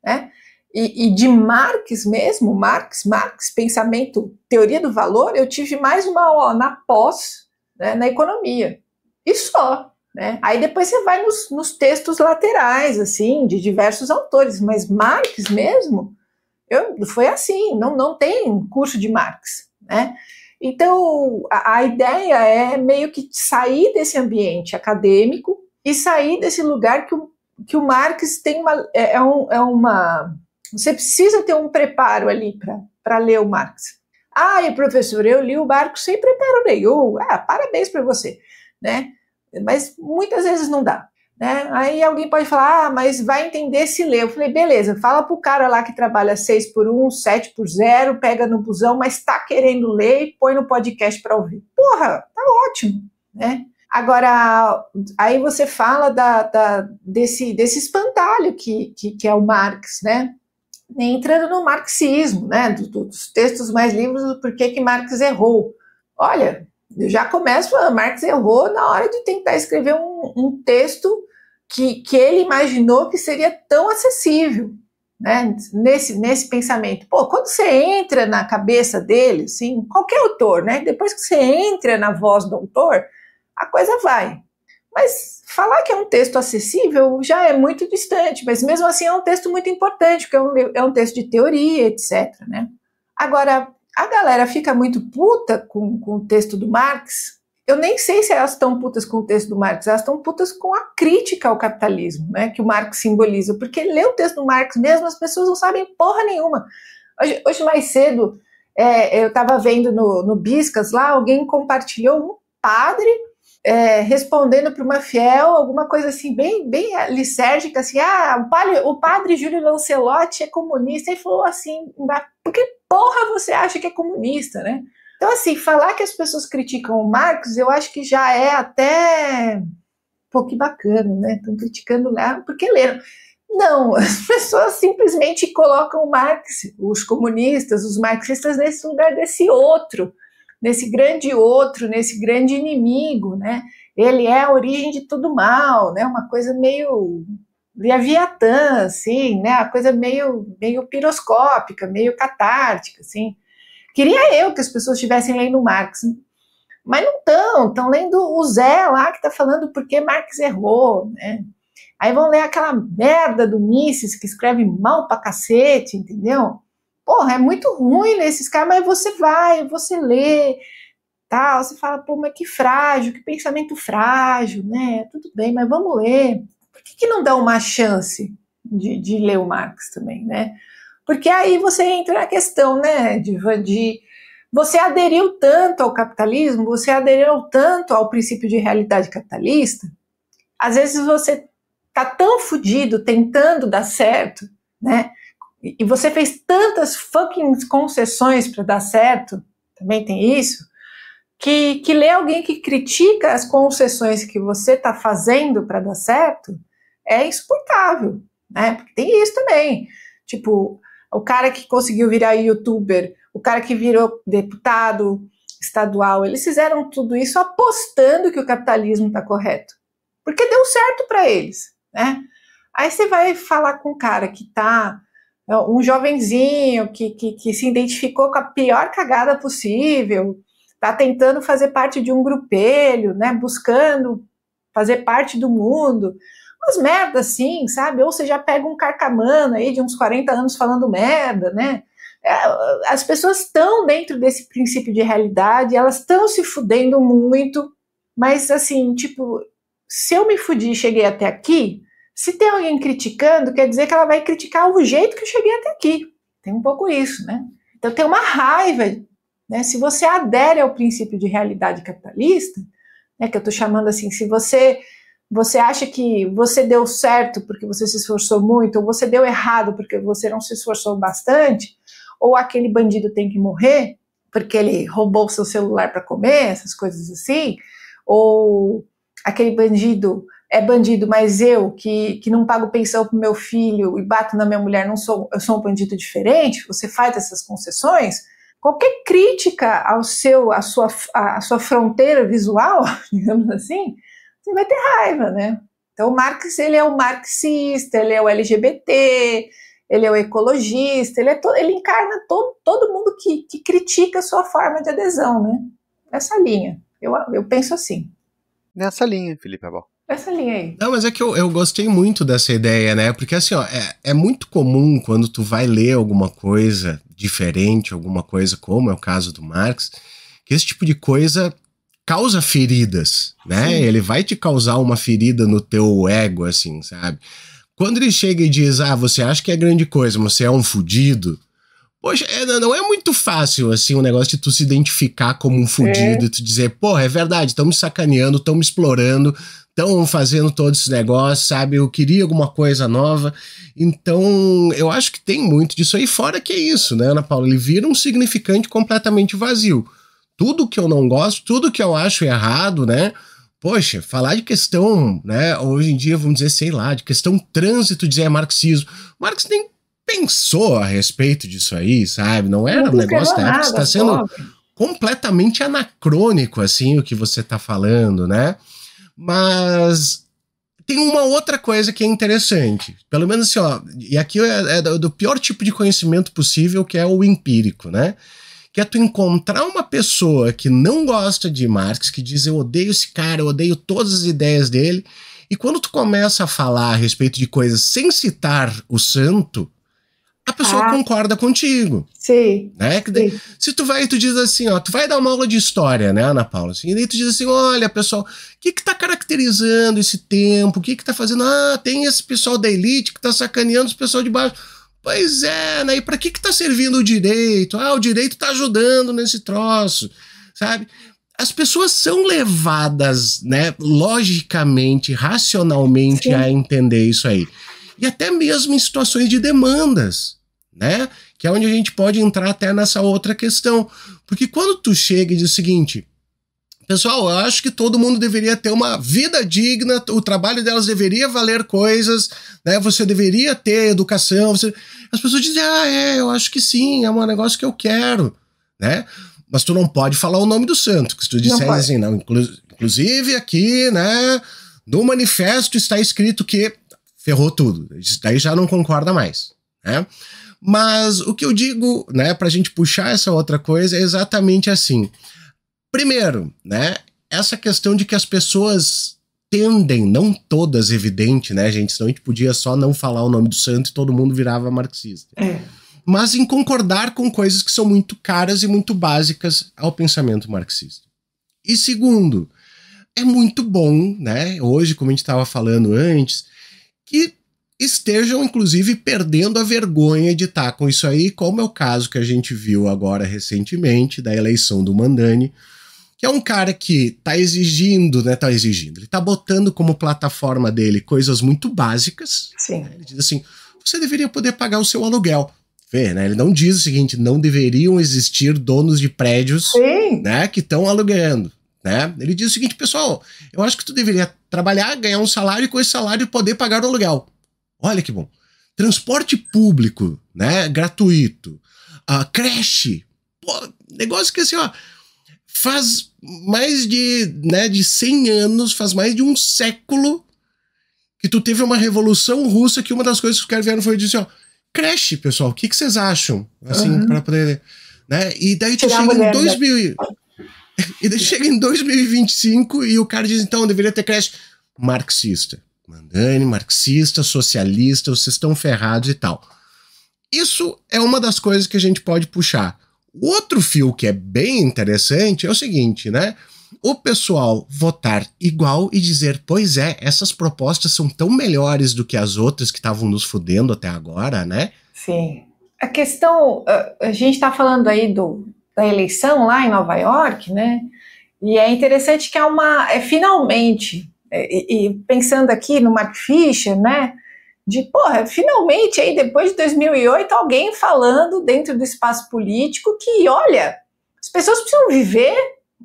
né? E de Marx mesmo, Marx, pensamento, teoria do valor, eu tive mais uma aula na pós, né, na economia. E só, né? Aí depois você vai nos textos laterais, assim, de diversos autores, mas Marx mesmo, foi assim, não tem curso de Marx, né? Então, a ideia é meio que sair desse ambiente acadêmico e sair desse lugar que o Marx tem uma você precisa ter um preparo ali para ler o Marx. E professor, eu li o Marx sem preparo nenhum. Parabéns para você, né? Mas muitas vezes não dá, né? Aí alguém pode falar, mas vai entender se ler. Eu falei, beleza, fala pro cara lá que trabalha 6 por 1, 7 por 0, pega no busão, mas tá querendo ler e põe no podcast para ouvir. Porra, tá ótimo, né? Agora, aí você fala desse espantalho que é o Marx, né? Entrando no marxismo, né, dos textos mais livres do porquê que Marx errou. Olha, eu já começo falando, Marx errou na hora de tentar escrever um texto que ele imaginou que seria tão acessível, né, nesse pensamento. Pô, quando você entra na cabeça dele, assim, qualquer autor, né, depois que você entra na voz do autor, a coisa vai. Mas falar que é um texto acessível já é muito distante, mas mesmo assim é um texto muito importante, porque é um texto de teoria, etc, né? Agora, a galera fica muito puta com o texto do Marx. Eu nem sei se elas estão putas com o texto do Marx, elas estão putas com a crítica ao capitalismo, né, que o Marx simboliza, porque ler o texto do Marx mesmo, as pessoas não sabem porra nenhuma. Hoje mais cedo, eu estava vendo no Biscas lá, alguém compartilhou um padre respondendo para uma fiel, alguma coisa assim, bem lisérgica, assim, o padre Júlio Lancelotti é comunista, e falou assim, por que porra você acha que é comunista, né? Então, assim, falar que as pessoas criticam o Marx, eu acho que já é até, pô, que bacana, né? Estão criticando lá, porque leram. Não, as pessoas simplesmente colocam o Marx, os comunistas, os marxistas, nesse lugar desse outro, nesse grande inimigo, né? Ele é a origem de todo mal, né? Uma coisa meio Leviatã, assim, né? Uma coisa meio piroscópica, meio catártica, assim. Queria eu que as pessoas estivessem lendo Marx, mas não estão lendo o Zé lá que está falando por que Marx errou, né? Aí vão ler aquela merda do Mises que escreve mal pra cacete, entendeu? Porra, é muito ruim ler esses caras, mas você lê, tal, você fala, pô, mas que frágil, que pensamento frágil, né? Tudo bem, mas vamos ler. Por que não dá uma chance de ler o Marx também, né? Porque aí você entra na questão, né, de você aderiu tanto ao capitalismo, você aderiu tanto ao princípio de realidade capitalista, às vezes você tá tão fodido tentando dar certo, né? E você fez tantas fucking concessões para dar certo, também tem isso, que ler alguém que critica as concessões que você está fazendo para dar certo é insuportável, né? Porque tem isso também. Tipo, o cara que conseguiu virar youtuber, o cara que virou deputado estadual, eles fizeram tudo isso apostando que o capitalismo está correto. Porque deu certo para eles, né? Aí você vai falar com um cara que tá um jovenzinho que se identificou com a pior cagada possível, está tentando fazer parte de um grupelho, né, buscando fazer parte do mundo. umas merdas assim, sabe? Ou você já pega um carcamano aí de uns 40 anos falando merda, né? As pessoas estão dentro desse princípio de realidade, elas estão se fudendo muito, mas assim, tipo, se eu me fudi e cheguei até aqui, se tem alguém criticando, quer dizer que ela vai criticar o jeito que eu cheguei até aqui. Tem um pouco isso, né? Então tem uma raiva, né? Se você adere ao princípio de realidade capitalista, né, que eu estou chamando assim, se você acha que você deu certo porque você se esforçou muito, ou você deu errado porque você não se esforçou bastante, ou aquele bandido tem que morrer porque ele roubou o seu celular para comer, essas coisas assim, ou aquele bandido é bandido, mas eu, que não pago pensão pro meu filho e bato na minha mulher, eu sou um bandido diferente, você faz essas concessões, qualquer crítica à sua fronteira visual, digamos assim, você vai ter raiva, né? Então o Marx, ele é o marxista, ele é o LGBT, ele é o ecologista, ele encarna todo mundo que critica a sua forma de adesão, né? Essa linha, eu penso assim. Nessa linha, Felipe Abal. Essa linha aí. Não, mas é que eu gostei muito dessa ideia, né? Porque assim, ó, é muito comum quando tu vai ler alguma coisa diferente, alguma coisa como é o caso do Marx, que esse tipo de coisa causa feridas, né? Sim. Ele vai te causar uma ferida no teu ego, assim, sabe? Quando ele chega e diz, você acha que é grande coisa, mas você é um fudido, poxa, não é muito fácil, assim, o negócio de tu se identificar como um fudido e tu dizer, porra, é verdade, estão me sacaneando, estão me explorando, estão fazendo todos esses negócios, sabe? Eu queria alguma coisa nova. Então, eu acho que tem muito disso aí, fora que é isso, né, Ana Paula? Ele vira um significante completamente vazio. Tudo que eu não gosto, tudo que eu acho errado, né? Poxa, falar de questão, né, hoje em dia, vamos dizer, sei lá, de questão trânsito, dizer marxismo. Marx nem pensou a respeito disso aí, sabe? Não era um negócio da época, está sendo completamente anacrônico, assim, o que você está falando, né? Mas tem uma outra coisa que é interessante, pelo menos assim, ó, e aqui é do pior tipo de conhecimento possível, que é o empírico, né? Que é tu encontrar uma pessoa que não gosta de Marx, que diz, eu odeio esse cara, eu odeio todas as ideias dele, e quando tu começa a falar a respeito de coisas sem citar o santo, a pessoa concorda contigo. Sim. Né? Sim. Se tu vai e tu diz assim, ó, tu vai dar uma aula de história, né, Ana Paula? Assim, e daí tu diz assim, olha, pessoal, o que tá caracterizando esse tempo? O que tá fazendo? Tem esse pessoal da elite que tá sacaneando os pessoal de baixo. Pois é, né? E pra que tá servindo o direito? O direito tá ajudando nesse troço, sabe? As pessoas são levadas, né, logicamente, racionalmente, sim, a entender isso aí. E até mesmo em situações de demandas, né? Que é onde a gente pode entrar até nessa outra questão. Porque quando tu chega e diz o seguinte, pessoal, eu acho que todo mundo deveria ter uma vida digna, o trabalho delas deveria valer coisas, né? Você deveria ter educação. As pessoas dizem, eu acho que sim, é um negócio que eu quero, né? Mas tu não pode falar o nome do santo, que se tu disser assim, não, inclusive aqui, né, no manifesto está escrito que ferrou tudo, daí já não concorda mais, né? Mas o que eu digo, né, pra gente puxar essa outra coisa é exatamente assim. Primeiro, né, essa questão de que as pessoas tendem, não todas, evidente, né, gente, senão a gente podia só não falar o nome do santo e todo mundo virava marxista. Mas em concordar com coisas que são muito caras e muito básicas ao pensamento marxista. E segundo, é muito bom, né, hoje, como a gente estava falando antes, que estejam, inclusive, perdendo a vergonha de estar com isso aí, como é o caso que a gente viu agora recentemente da eleição do Mandani, que é um cara que tá exigindo, né, ele tá botando como plataforma dele coisas muito básicas. Sim. Né, ele diz assim, você deveria poder pagar o seu aluguel. Vê, né, ele não diz o seguinte, não deveriam existir donos de prédios, né, que estão alugando. Né? Ele diz o seguinte, pessoal, eu acho que tu deveria trabalhar, ganhar um salário e com esse salário poder pagar o aluguel. Olha que bom. Transporte público, né, gratuito. Creche. Pô, negócio que assim, ó, faz mais de 100 anos, faz mais de um século que tu teve uma revolução russa que uma das coisas que os caras vieram foi dizer, ó, creche, pessoal, o que vocês acham? Assim, pra poder, né? E daí tu chega em 2000... E daí chega em 2025 e o cara diz, então, deveria ter creche marxista. Mandani, marxista, socialista, vocês estão ferrados e tal. Isso é uma das coisas que a gente pode puxar. Outro fio que é bem interessante é o seguinte, né? O pessoal votar igual e dizer, pois é, essas propostas são tão melhores do que as outras que estavam nos fudendo até agora, né? Sim. A questão, a gente está falando aí da eleição lá em Nova York, né? E é interessante que finalmente, e pensando aqui no Mark Fisher, né? Finalmente aí depois de 2008, alguém falando dentro do espaço político que, olha, as pessoas precisam viver,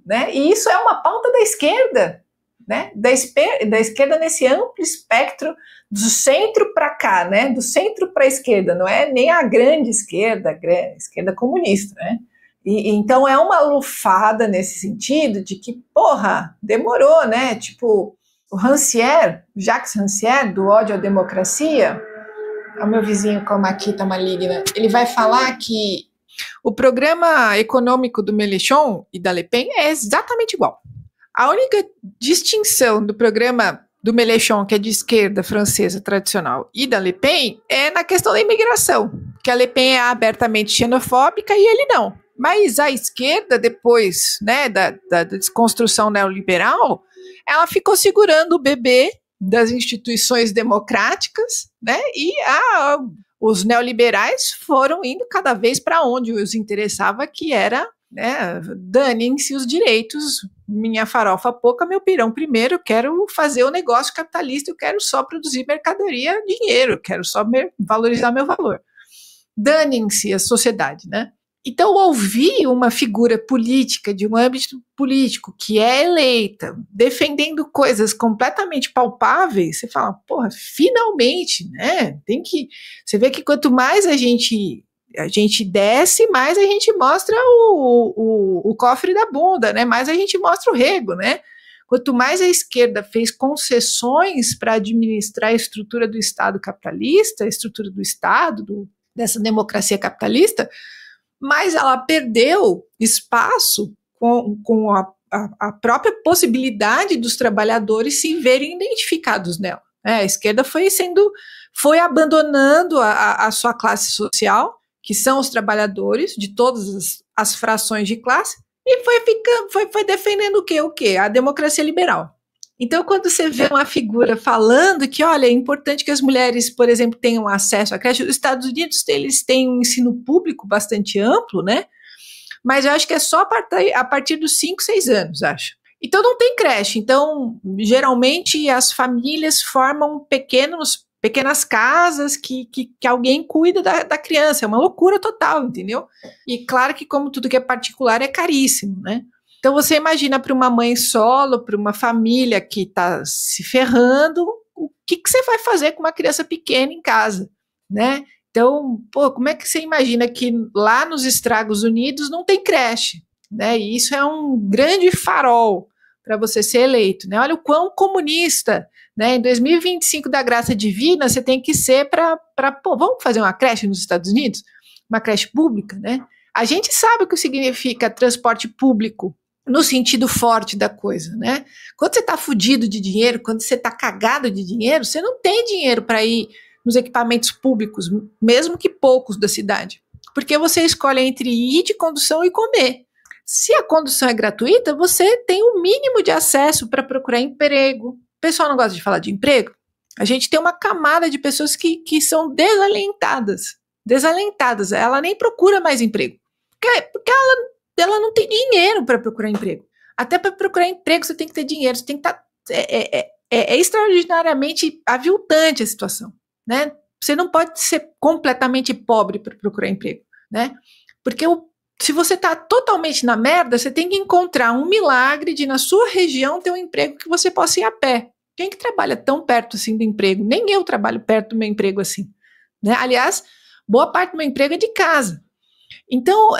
né? E isso é uma pauta da esquerda, né? Da esquerda nesse amplo espectro do centro para cá, né? Do centro para a esquerda, não é nem a grande esquerda, a esquerda comunista, né? Então é uma lufada nesse sentido de que, demorou, né? Tipo, o Rancière, Jacques Rancière, do Ódio à Democracia, o meu vizinho com a Maquita maligna, ele vai falar que o programa econômico do Mélenchon e da Le Pen é exatamente igual. A única distinção do programa do Mélenchon, que é de esquerda francesa tradicional, e da Le Pen é na questão da imigração, que a Le Pen é abertamente xenofóbica e ele não. Mas a esquerda, depois, né, da desconstrução neoliberal, ela ficou segurando o bebê das instituições democráticas, né, e os neoliberais foram indo cada vez para onde os interessava, que era, né, danem-se os direitos, minha farofa pouca, meu pirão primeiro, eu quero fazer o negócio capitalista, eu quero só produzir mercadoria, dinheiro, eu quero só valorizar meu valor. Danem-se a sociedade, né? Então, ouvir uma figura política, de um âmbito político, que é eleita, defendendo coisas completamente palpáveis, você fala, finalmente, né? Você vê que quanto mais a gente desce, mais a gente mostra o cofre da bunda, né? Mais a gente mostra o rego, né? Quanto mais a esquerda fez concessões para administrar a estrutura do Estado capitalista, a estrutura do Estado, dessa democracia capitalista, mas ela perdeu espaço com a própria possibilidade dos trabalhadores se verem identificados nela. A esquerda foi abandonando a sua classe social, que são os trabalhadores de todas as frações de classe, e foi defendendo o quê? A democracia liberal. Então, quando você vê uma figura falando que, olha, é importante que as mulheres, por exemplo, tenham acesso à creche, os Estados Unidos, eles têm um ensino público bastante amplo, né? Mas eu acho que é só a partir dos 5, 6 anos, acho. Então, não tem creche. Então, geralmente, as famílias formam pequenas casas que alguém cuida da criança. É uma loucura total, entendeu? E claro que, como tudo que é particular, é caríssimo, né? Então, você imagina para uma mãe solo, para uma família que está se ferrando, o que você vai fazer com uma criança pequena em casa, né? Então, como é que você imagina que lá nos Estados Unidos não tem creche, né? E isso é um grande farol para você ser eleito, né? Olha o quão comunista, né? Em 2025 da graça divina, você tem que ser vamos fazer uma creche nos Estados Unidos? Uma creche pública, né? A gente sabe o que significa transporte público, no sentido forte da coisa, né? Quando você está fudido de dinheiro, quando você está cagado de dinheiro, você não tem dinheiro para ir nos equipamentos públicos, mesmo que poucos da cidade, porque você escolhe entre ir de condução e comer. Se a condução é gratuita, você tem o mínimo de acesso para procurar emprego. O pessoal não gosta de falar de emprego? A gente tem uma camada de pessoas que são desalentadas, ela nem procura mais emprego, porque ela não tem dinheiro para procurar emprego. Até para procurar emprego você tem que ter dinheiro, você tem que estar... É extraordinariamente aviltante a situação, né? Você não pode ser completamente pobre para procurar emprego, né? Porque se você está totalmente na merda, você tem que encontrar um milagre de, na sua região, ter um emprego que você possa ir a pé. Quem que trabalha tão perto assim do emprego? Nem eu trabalho perto do meu emprego assim, né? Aliás, boa parte do meu emprego é de casa. Então,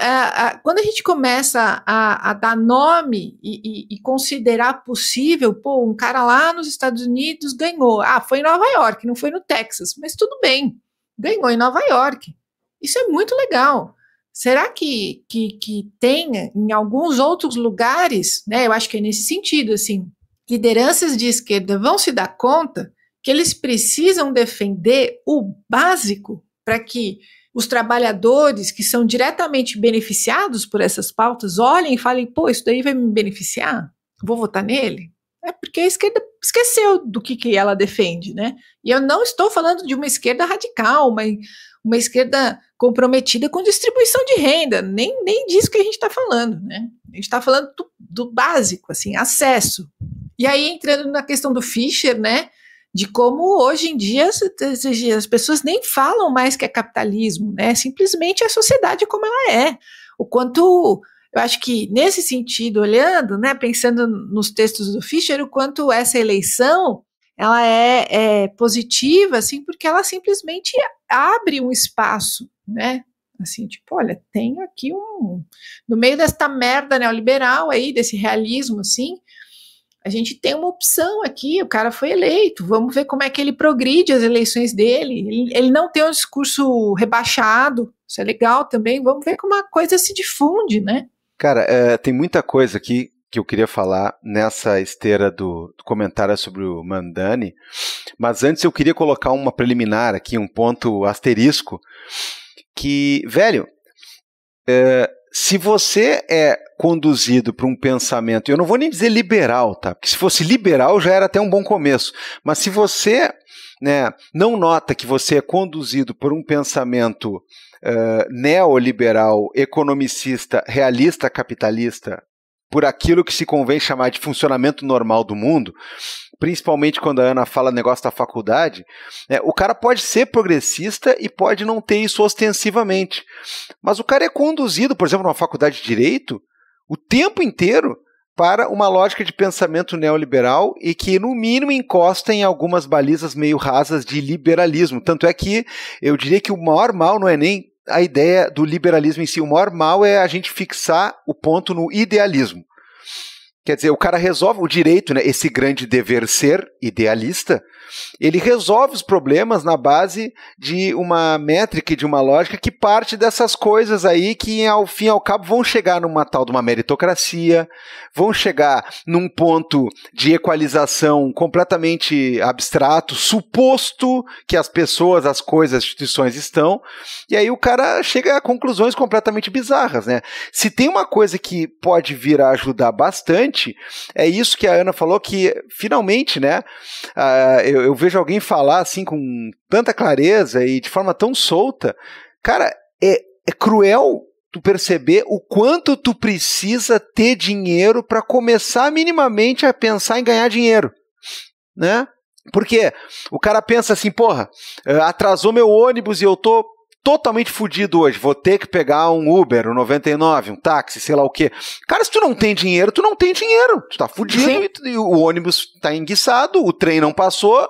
quando a gente começa a dar nome e considerar possível, um cara lá nos Estados Unidos ganhou. Foi em Nova York, não foi no Texas, mas tudo bem, ganhou em Nova York. Isso é muito legal. Será que tem em alguns outros lugares, né? Eu acho que é nesse sentido, assim, lideranças de esquerda vão se dar conta que eles precisam defender o básico para que os trabalhadores que são diretamente beneficiados por essas pautas olhem e falem, pô, isso daí vai me beneficiar? Vou votar nele? É porque a esquerda esqueceu do que ela defende, né? E eu não estou falando de uma esquerda radical, uma esquerda comprometida com distribuição de renda, nem disso que a gente está falando, né? A gente está falando do básico, assim, acesso. E aí, entrando na questão do Fischer, né, de como hoje em dia as pessoas nem falam mais que é capitalismo, né, simplesmente é a sociedade como ela é. O quanto, eu acho que nesse sentido, olhando, né, pensando nos textos do Fischer, o quanto essa eleição, ela é positiva, assim, porque ela simplesmente abre um espaço, né, assim, tipo, olha, tem aqui no meio desta merda neoliberal aí, desse realismo, assim, a gente tem uma opção aqui, o cara foi eleito, vamos ver como é que ele progride as eleições dele, ele não tem um discurso rebaixado, isso é legal também, vamos ver como a coisa se difunde, né? Cara, tem muita coisa aqui que eu queria falar nessa esteira do comentário sobre o Mamdani, mas antes eu queria colocar uma preliminar aqui, um ponto asterisco, que, velho, se você é conduzido por um pensamento, eu não vou nem dizer liberal, tá? Porque se fosse liberal já era até um bom começo, mas se você, né, não nota que você é conduzido por um pensamento neoliberal, economicista, realista, capitalista, por aquilo que se convém chamar de funcionamento normal do mundo, principalmente quando a Ana fala negócio da faculdade, o cara pode ser progressista e pode não ter isso ostensivamente, mas o cara é conduzido, por exemplo, numa faculdade de Direito, o tempo inteiro para uma lógica de pensamento neoliberal e que, no mínimo, encosta em algumas balizas meio rasas de liberalismo. Tanto é que eu diria que o maior mal não é nem a ideia do liberalismo em si, o maior mal é a gente fixar o ponto no idealismo. Quer dizer, o cara resolve o direito, né, esse grande dever ser idealista, ele resolve os problemas na base de uma métrica e de uma lógica que parte dessas coisas aí que, ao fim e ao cabo, vão chegar numa tal de uma meritocracia, vão chegar num ponto de equalização completamente abstrato, suposto que as pessoas, as coisas, as instituições estão, e aí o cara chega a conclusões completamente bizarras, né? Se tem uma coisa que pode vir a ajudar bastante, é isso que a Ana falou, que finalmente, né, eu vejo alguém falar assim com tanta clareza e de forma tão solta, cara, é cruel tu perceber o quanto tu precisa ter dinheiro para começar minimamente a pensar em ganhar dinheiro, né? Porque o cara pensa assim, porra, atrasou meu ônibus e eu tô totalmente fudido hoje, vou ter que pegar um Uber, um 99, um táxi, sei lá o quê. Cara, se tu não tem dinheiro, tu não tem dinheiro. Tu tá fudido e o ônibus tá enguiçado, o trem não passou,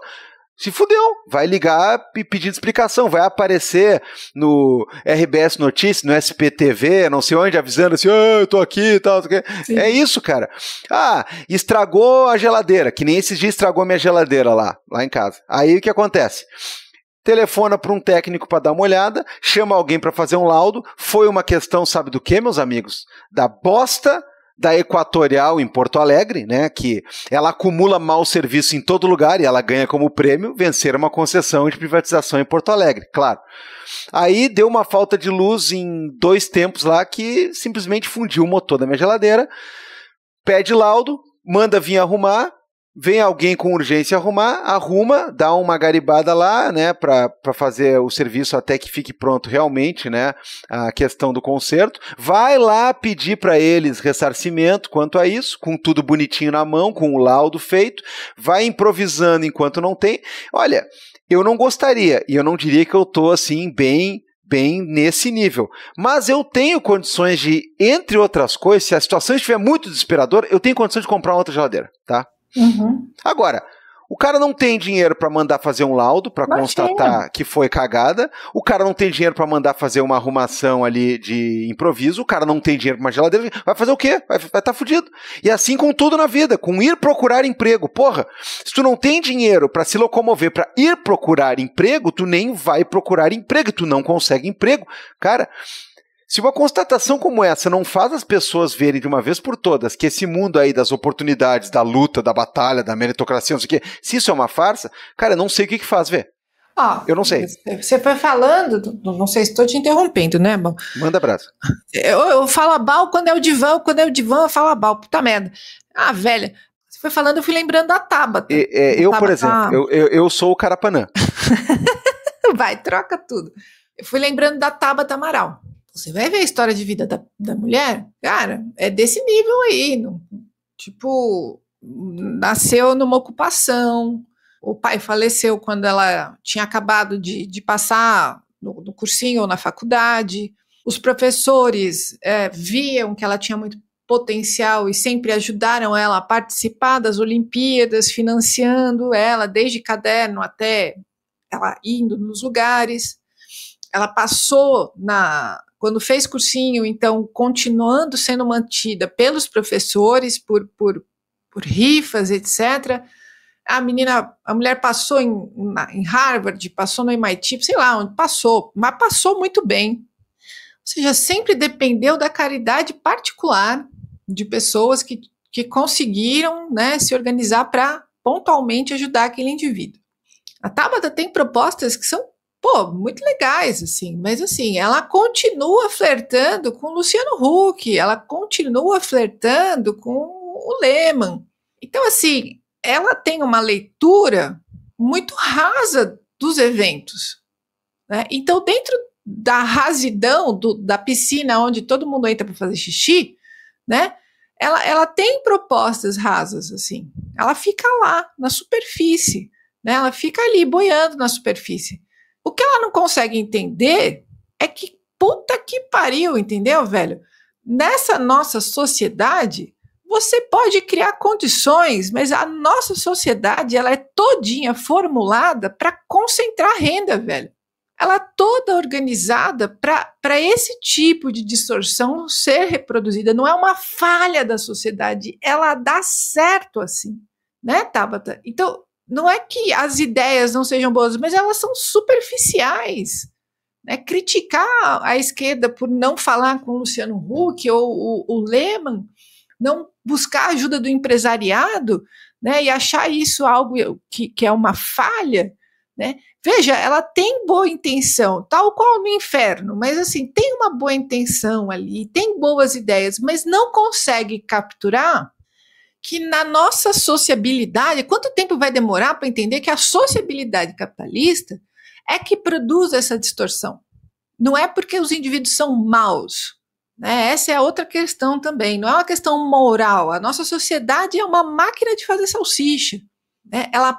se fudeu. Vai ligar e pedir explicação, vai aparecer no RBS Notícias, no SPTV, não sei onde, avisando assim, eu tô aqui e tal. É isso, cara. Ah, estragou a geladeira, que nem esses dias estragou a minha geladeira lá em casa. Aí o que acontece? Telefona para um técnico para dar uma olhada, chama alguém para fazer um laudo, foi uma questão, sabe do que, meus amigos? Da bosta da Equatorial em Porto Alegre, né, que ela acumula mau serviço em todo lugar e ela ganha como prêmio vencer uma concessão de privatização em Porto Alegre, claro. Aí deu uma falta de luz em 2 tempos lá que simplesmente fundiu o motor da minha geladeira, pede laudo, manda vir arrumar, vem alguém com urgência arruma, dá uma garibada lá, né, para fazer o serviço até que fique pronto realmente, né, a questão do conserto. Vai lá pedir para eles ressarcimento quanto a isso, com tudo bonitinho na mão, com o laudo feito, vai improvisando enquanto não tem. Olha, eu não gostaria, e eu não diria que eu tô assim bem nesse nível. Mas eu tenho condições de, entre outras coisas, se a situação estiver muito desesperadora, eu tenho condições de comprar uma outra geladeira, tá? Uhum. Agora, o cara não tem dinheiro para mandar fazer um laudo para constatar que foi cagada, o cara não tem dinheiro para mandar fazer uma arrumação ali de improviso, o cara não tem dinheiro para uma geladeira, vai fazer o quê? Vai estar fudido. E assim com tudo na vida, com ir procurar emprego. Porra, se tu não tem dinheiro para se locomover, para ir procurar emprego, tu nem vai procurar emprego, tu não consegue emprego. Cara, Se uma constatação como essa não faz as pessoas verem de uma vez por todas que esse mundo aí das oportunidades, da luta, da batalha, da meritocracia, não sei o quê, se isso é uma farsa, cara, eu não sei o que faz, ver. Eu não sei. Você foi falando, não sei se estou te interrompendo, né, Bal? Manda abraço. Eu falo a Bal quando é o divã, eu falo a Bal, puta merda. Ah, velha, você foi falando, eu fui lembrando da Tabata. Por exemplo, eu sou o Carapanã. Vai, troca tudo. Eu fui lembrando da Tabata Amaral. Você vai ver a história de vida da mulher, cara, é desse nível aí. Tipo, nasceu numa ocupação, o pai faleceu quando ela tinha acabado de passar no cursinho ou na faculdade. Os professores viam que ela tinha muito potencial e sempre ajudaram ela a participar das Olimpíadas, financiando ela, desde caderno até ela indo nos lugares. Ela passou quando fez cursinho, então, continuando sendo mantida pelos professores, por rifas, etc., a mulher passou em Harvard, passou no MIT, sei lá onde passou, mas passou muito bem. Ou seja, sempre dependeu da caridade particular de pessoas que conseguiram, né, se organizar para pontualmente ajudar aquele indivíduo. A Tabata tem propostas que são, muito legais, assim, mas assim, ela continua flertando com o Luciano Huck, ela continua flertando com o Lehman. Então, assim, ela tem uma leitura muito rasa dos eventos, né? Então, dentro da rasidão da piscina onde todo mundo entra para fazer xixi, né? Ela tem propostas rasas, assim. Ela fica lá, na superfície, né? Ela fica ali, boiando na superfície. O que ela não consegue entender é que, puta que pariu, entendeu, velho? Nessa nossa sociedade, você pode criar condições, mas a nossa sociedade, ela é todinha formulada para concentrar renda, velho. Ela é toda organizada para esse tipo de distorção ser reproduzida. Não é uma falha da sociedade, ela dá certo assim, né, Tabata? Então, não é que as ideias não sejam boas, mas elas são superficiais. Né? Criticar a esquerda por não falar com o Luciano Huck ou o Lehman, não buscar a ajuda do empresariado, né, e achar isso algo que é uma falha, né? Veja, ela tem boa intenção, tal qual no inferno, mas assim, tem uma boa intenção ali, tem boas ideias, mas não consegue capturar que na nossa sociabilidade, quanto tempo vai demorar para entender que a sociabilidade capitalista é que produz essa distorção? Não é porque os indivíduos são maus, né? Essa é a outra questão também, não é uma questão moral. A nossa sociedade é uma máquina de fazer salsicha, né? Ela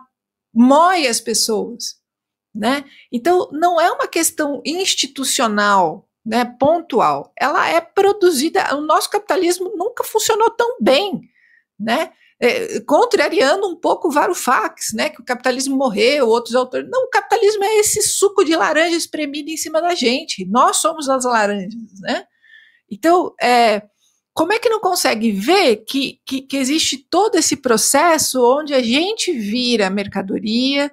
moe as pessoas, né? Então, não é uma questão institucional, né, pontual. Ela é produzida. O nosso capitalismo nunca funcionou tão bem, né? Contrariando um pouco o Varoufakis, né, que o capitalismo morreu, outros autores. Não, o capitalismo é esse suco de laranja espremido em cima da gente. Nós somos as laranjas, né? Então, como é que não consegue ver que existe todo esse processo onde a gente vira mercadoria,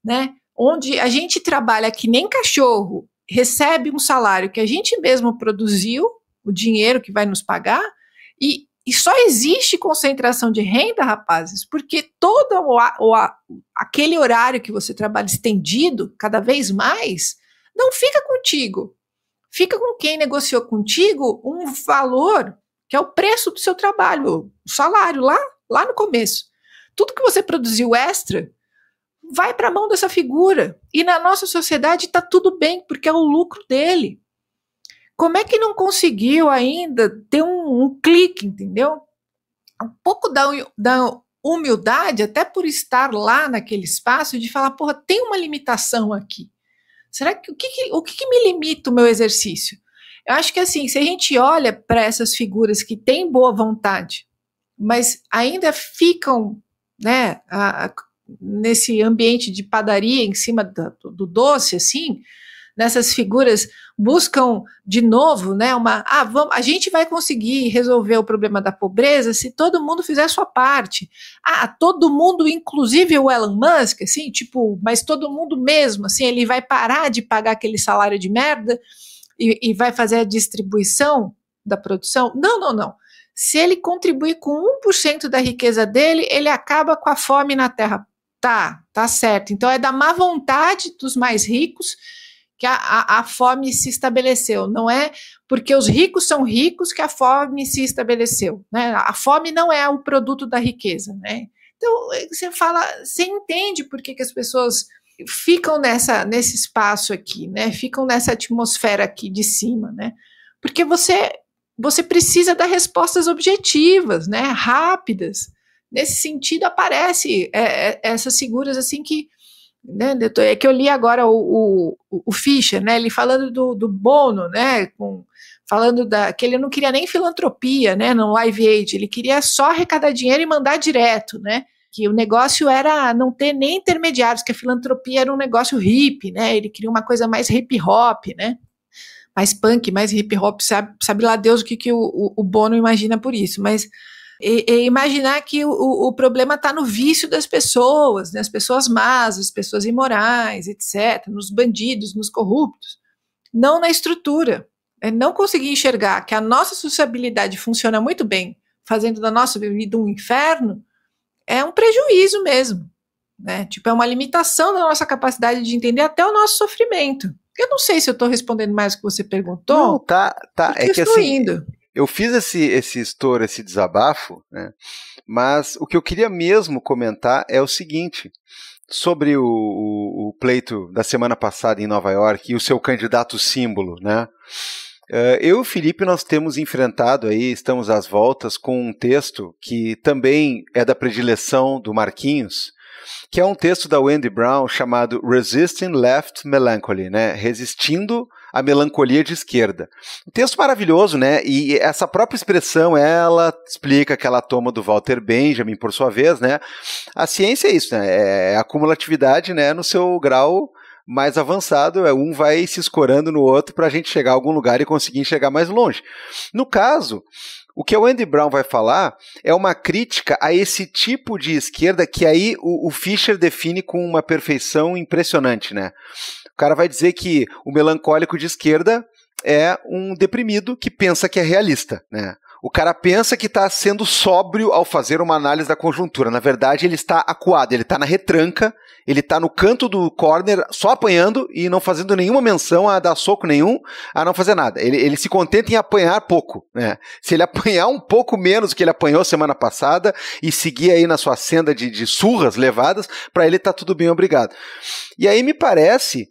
né? Onde a gente trabalha que nem cachorro, recebe um salário que a gente mesmo produziu, o dinheiro que vai nos pagar, e só existe concentração de renda, rapazes, porque todo aquele horário que você trabalha estendido, cada vez mais, não fica contigo. Fica com quem negociou contigo um valor que é o preço do seu trabalho, o salário lá no começo. Tudo que você produziu extra vai para a mão dessa figura. E na nossa sociedade está tudo bem, porque é o lucro dele. Como é que não conseguiu ainda ter um clique, entendeu? Um pouco da humildade, até por estar lá naquele espaço, de falar, porra, tem uma limitação aqui. Será que o que me limita o meu exercício? Eu acho que assim, se a gente olha para essas figuras que têm boa vontade, mas ainda ficam, né, nesse ambiente de padaria em cima do doce, assim, nessas figuras buscam de novo, né, a gente vai conseguir resolver o problema da pobreza se todo mundo fizer a sua parte. Todo mundo, inclusive o Elon Musk, assim, tipo, mas todo mundo mesmo, assim, ele vai parar de pagar aquele salário de merda e vai fazer a distribuição da produção? Não. Se ele contribuir com 1% da riqueza dele, ele acaba com a fome na Terra. Tá certo. Então é da má vontade dos mais ricos que a fome se estabeleceu. Não é porque os ricos são ricos que a fome se estabeleceu, né? A fome não é o produto da riqueza, né? Então você entende por que as pessoas ficam nesse espaço aqui, né? Ficam nessa atmosfera aqui de cima, né? Porque você precisa dar respostas objetivas, né? Rápidas. Nesse sentido, aparece essas figuras assim que, né, é que eu li agora o Fischer, né, ele falando do Bono, né, falando que ele não queria nem filantropia, né, no Live Aid, ele queria só arrecadar dinheiro e mandar direto, né, que o negócio era não ter nem intermediários, que a filantropia era um negócio hippie, né, ele queria uma coisa mais hip hop, né, mais punk, mais hip hop, sabe lá Deus o que o Bono imagina por isso, mas imaginar que o problema está no vício das pessoas, né, as pessoas más, as pessoas imorais, etc., nos bandidos, nos corruptos, não na estrutura. Não conseguir enxergar que a nossa sociabilidade funciona muito bem, fazendo da nossa vida um inferno, é um prejuízo mesmo, né? Tipo, é uma limitação da nossa capacidade de entender até o nosso sofrimento. Eu não sei se eu estou respondendo mais o que você perguntou. Não, tá. É que assim, indo. Eu fiz esse estouro, esse desabafo, né? Mas o que eu queria mesmo comentar é o seguinte, sobre o pleito da semana passada em Nova York e o seu candidato símbolo, né? Eu e o Felipe, nós temos enfrentado aí, estamos às voltas com um texto que também é da predileção do Marquinhos, que é um texto da Wendy Brown chamado Resisting Left Melancholy, né? Resistindo a melancolia de esquerda. Um texto maravilhoso, né? E essa própria expressão, ela explica que ela toma do Walter Benjamin, por sua vez, né? A ciência é isso, né? É a cumulatividade, né? No seu grau mais avançado, um vai se escorando no outro para a gente chegar a algum lugar e conseguir enxergar mais longe. No caso, o que a Wendy Brown vai falar é uma crítica a esse tipo de esquerda que aí o Fischer define com uma perfeição impressionante, né? O cara vai dizer que o melancólico de esquerda é um deprimido que pensa que é realista, né? O cara pensa que está sendo sóbrio ao fazer uma análise da conjuntura. Na verdade, ele está acuado, ele está na retranca, ele está no canto do corner só apanhando e não fazendo nenhuma menção a dar soco nenhum, a não fazer nada. Ele se contenta em apanhar pouco, né? Se ele apanhar um pouco menos do que ele apanhou semana passada e seguir aí na sua senda de surras levadas, para ele tá tudo bem, obrigado. E aí me parece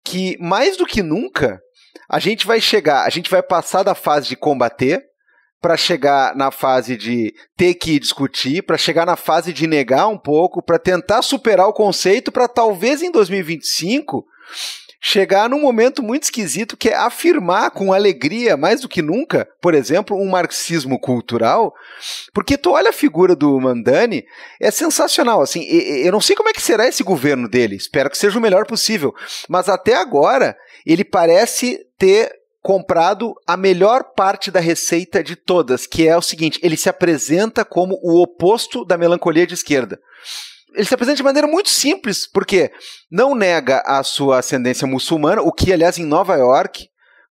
que, mais do que nunca, a gente vai passar da fase de combater para chegar na fase de ter que discutir, para chegar na fase de negar um pouco, para tentar superar o conceito, para talvez em 2025 chegar num momento muito esquisito que é afirmar com alegria, mais do que nunca, por exemplo, um marxismo cultural, porque tu olha a figura do Mamdani, é sensacional, assim, eu não sei como é que será esse governo dele, espero que seja o melhor possível, mas até agora ele parece ter comprado a melhor parte da receita de todas, que é o seguinte, ele se apresenta como o oposto da melancolia de esquerda. Ele se apresenta de maneira muito simples, porque não nega a sua ascendência muçulmana, o que, aliás, em Nova York,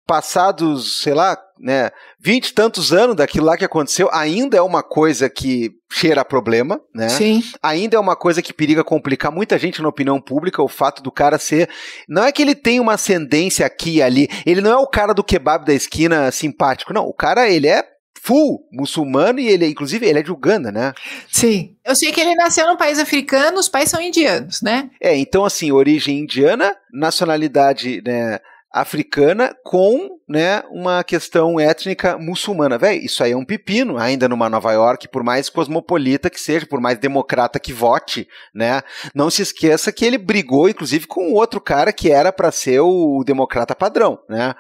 passados, sei lá, né, 20 e tantos anos daquilo lá que aconteceu, ainda é uma coisa que cheira a problema, né? Sim. Ainda é uma coisa que periga complicar muita gente na opinião pública, o fato do cara ser... Não é que ele tem uma ascendência aqui e ali, ele não é o cara do kebab da esquina simpático, não, o cara, ele é full muçulmano e ele, inclusive, ele é de Uganda, né? Sim. Eu sei que ele nasceu num país africano, os pais são indianos, né? Então, assim, origem indiana, nacionalidade, né, africana com, né, uma questão étnica muçulmana. Véi, isso aí é um pepino, ainda numa Nova York, por mais cosmopolita que seja, por mais democrata que vote, né? Não se esqueça que ele brigou, inclusive, com outro cara que era para ser o democrata padrão, né?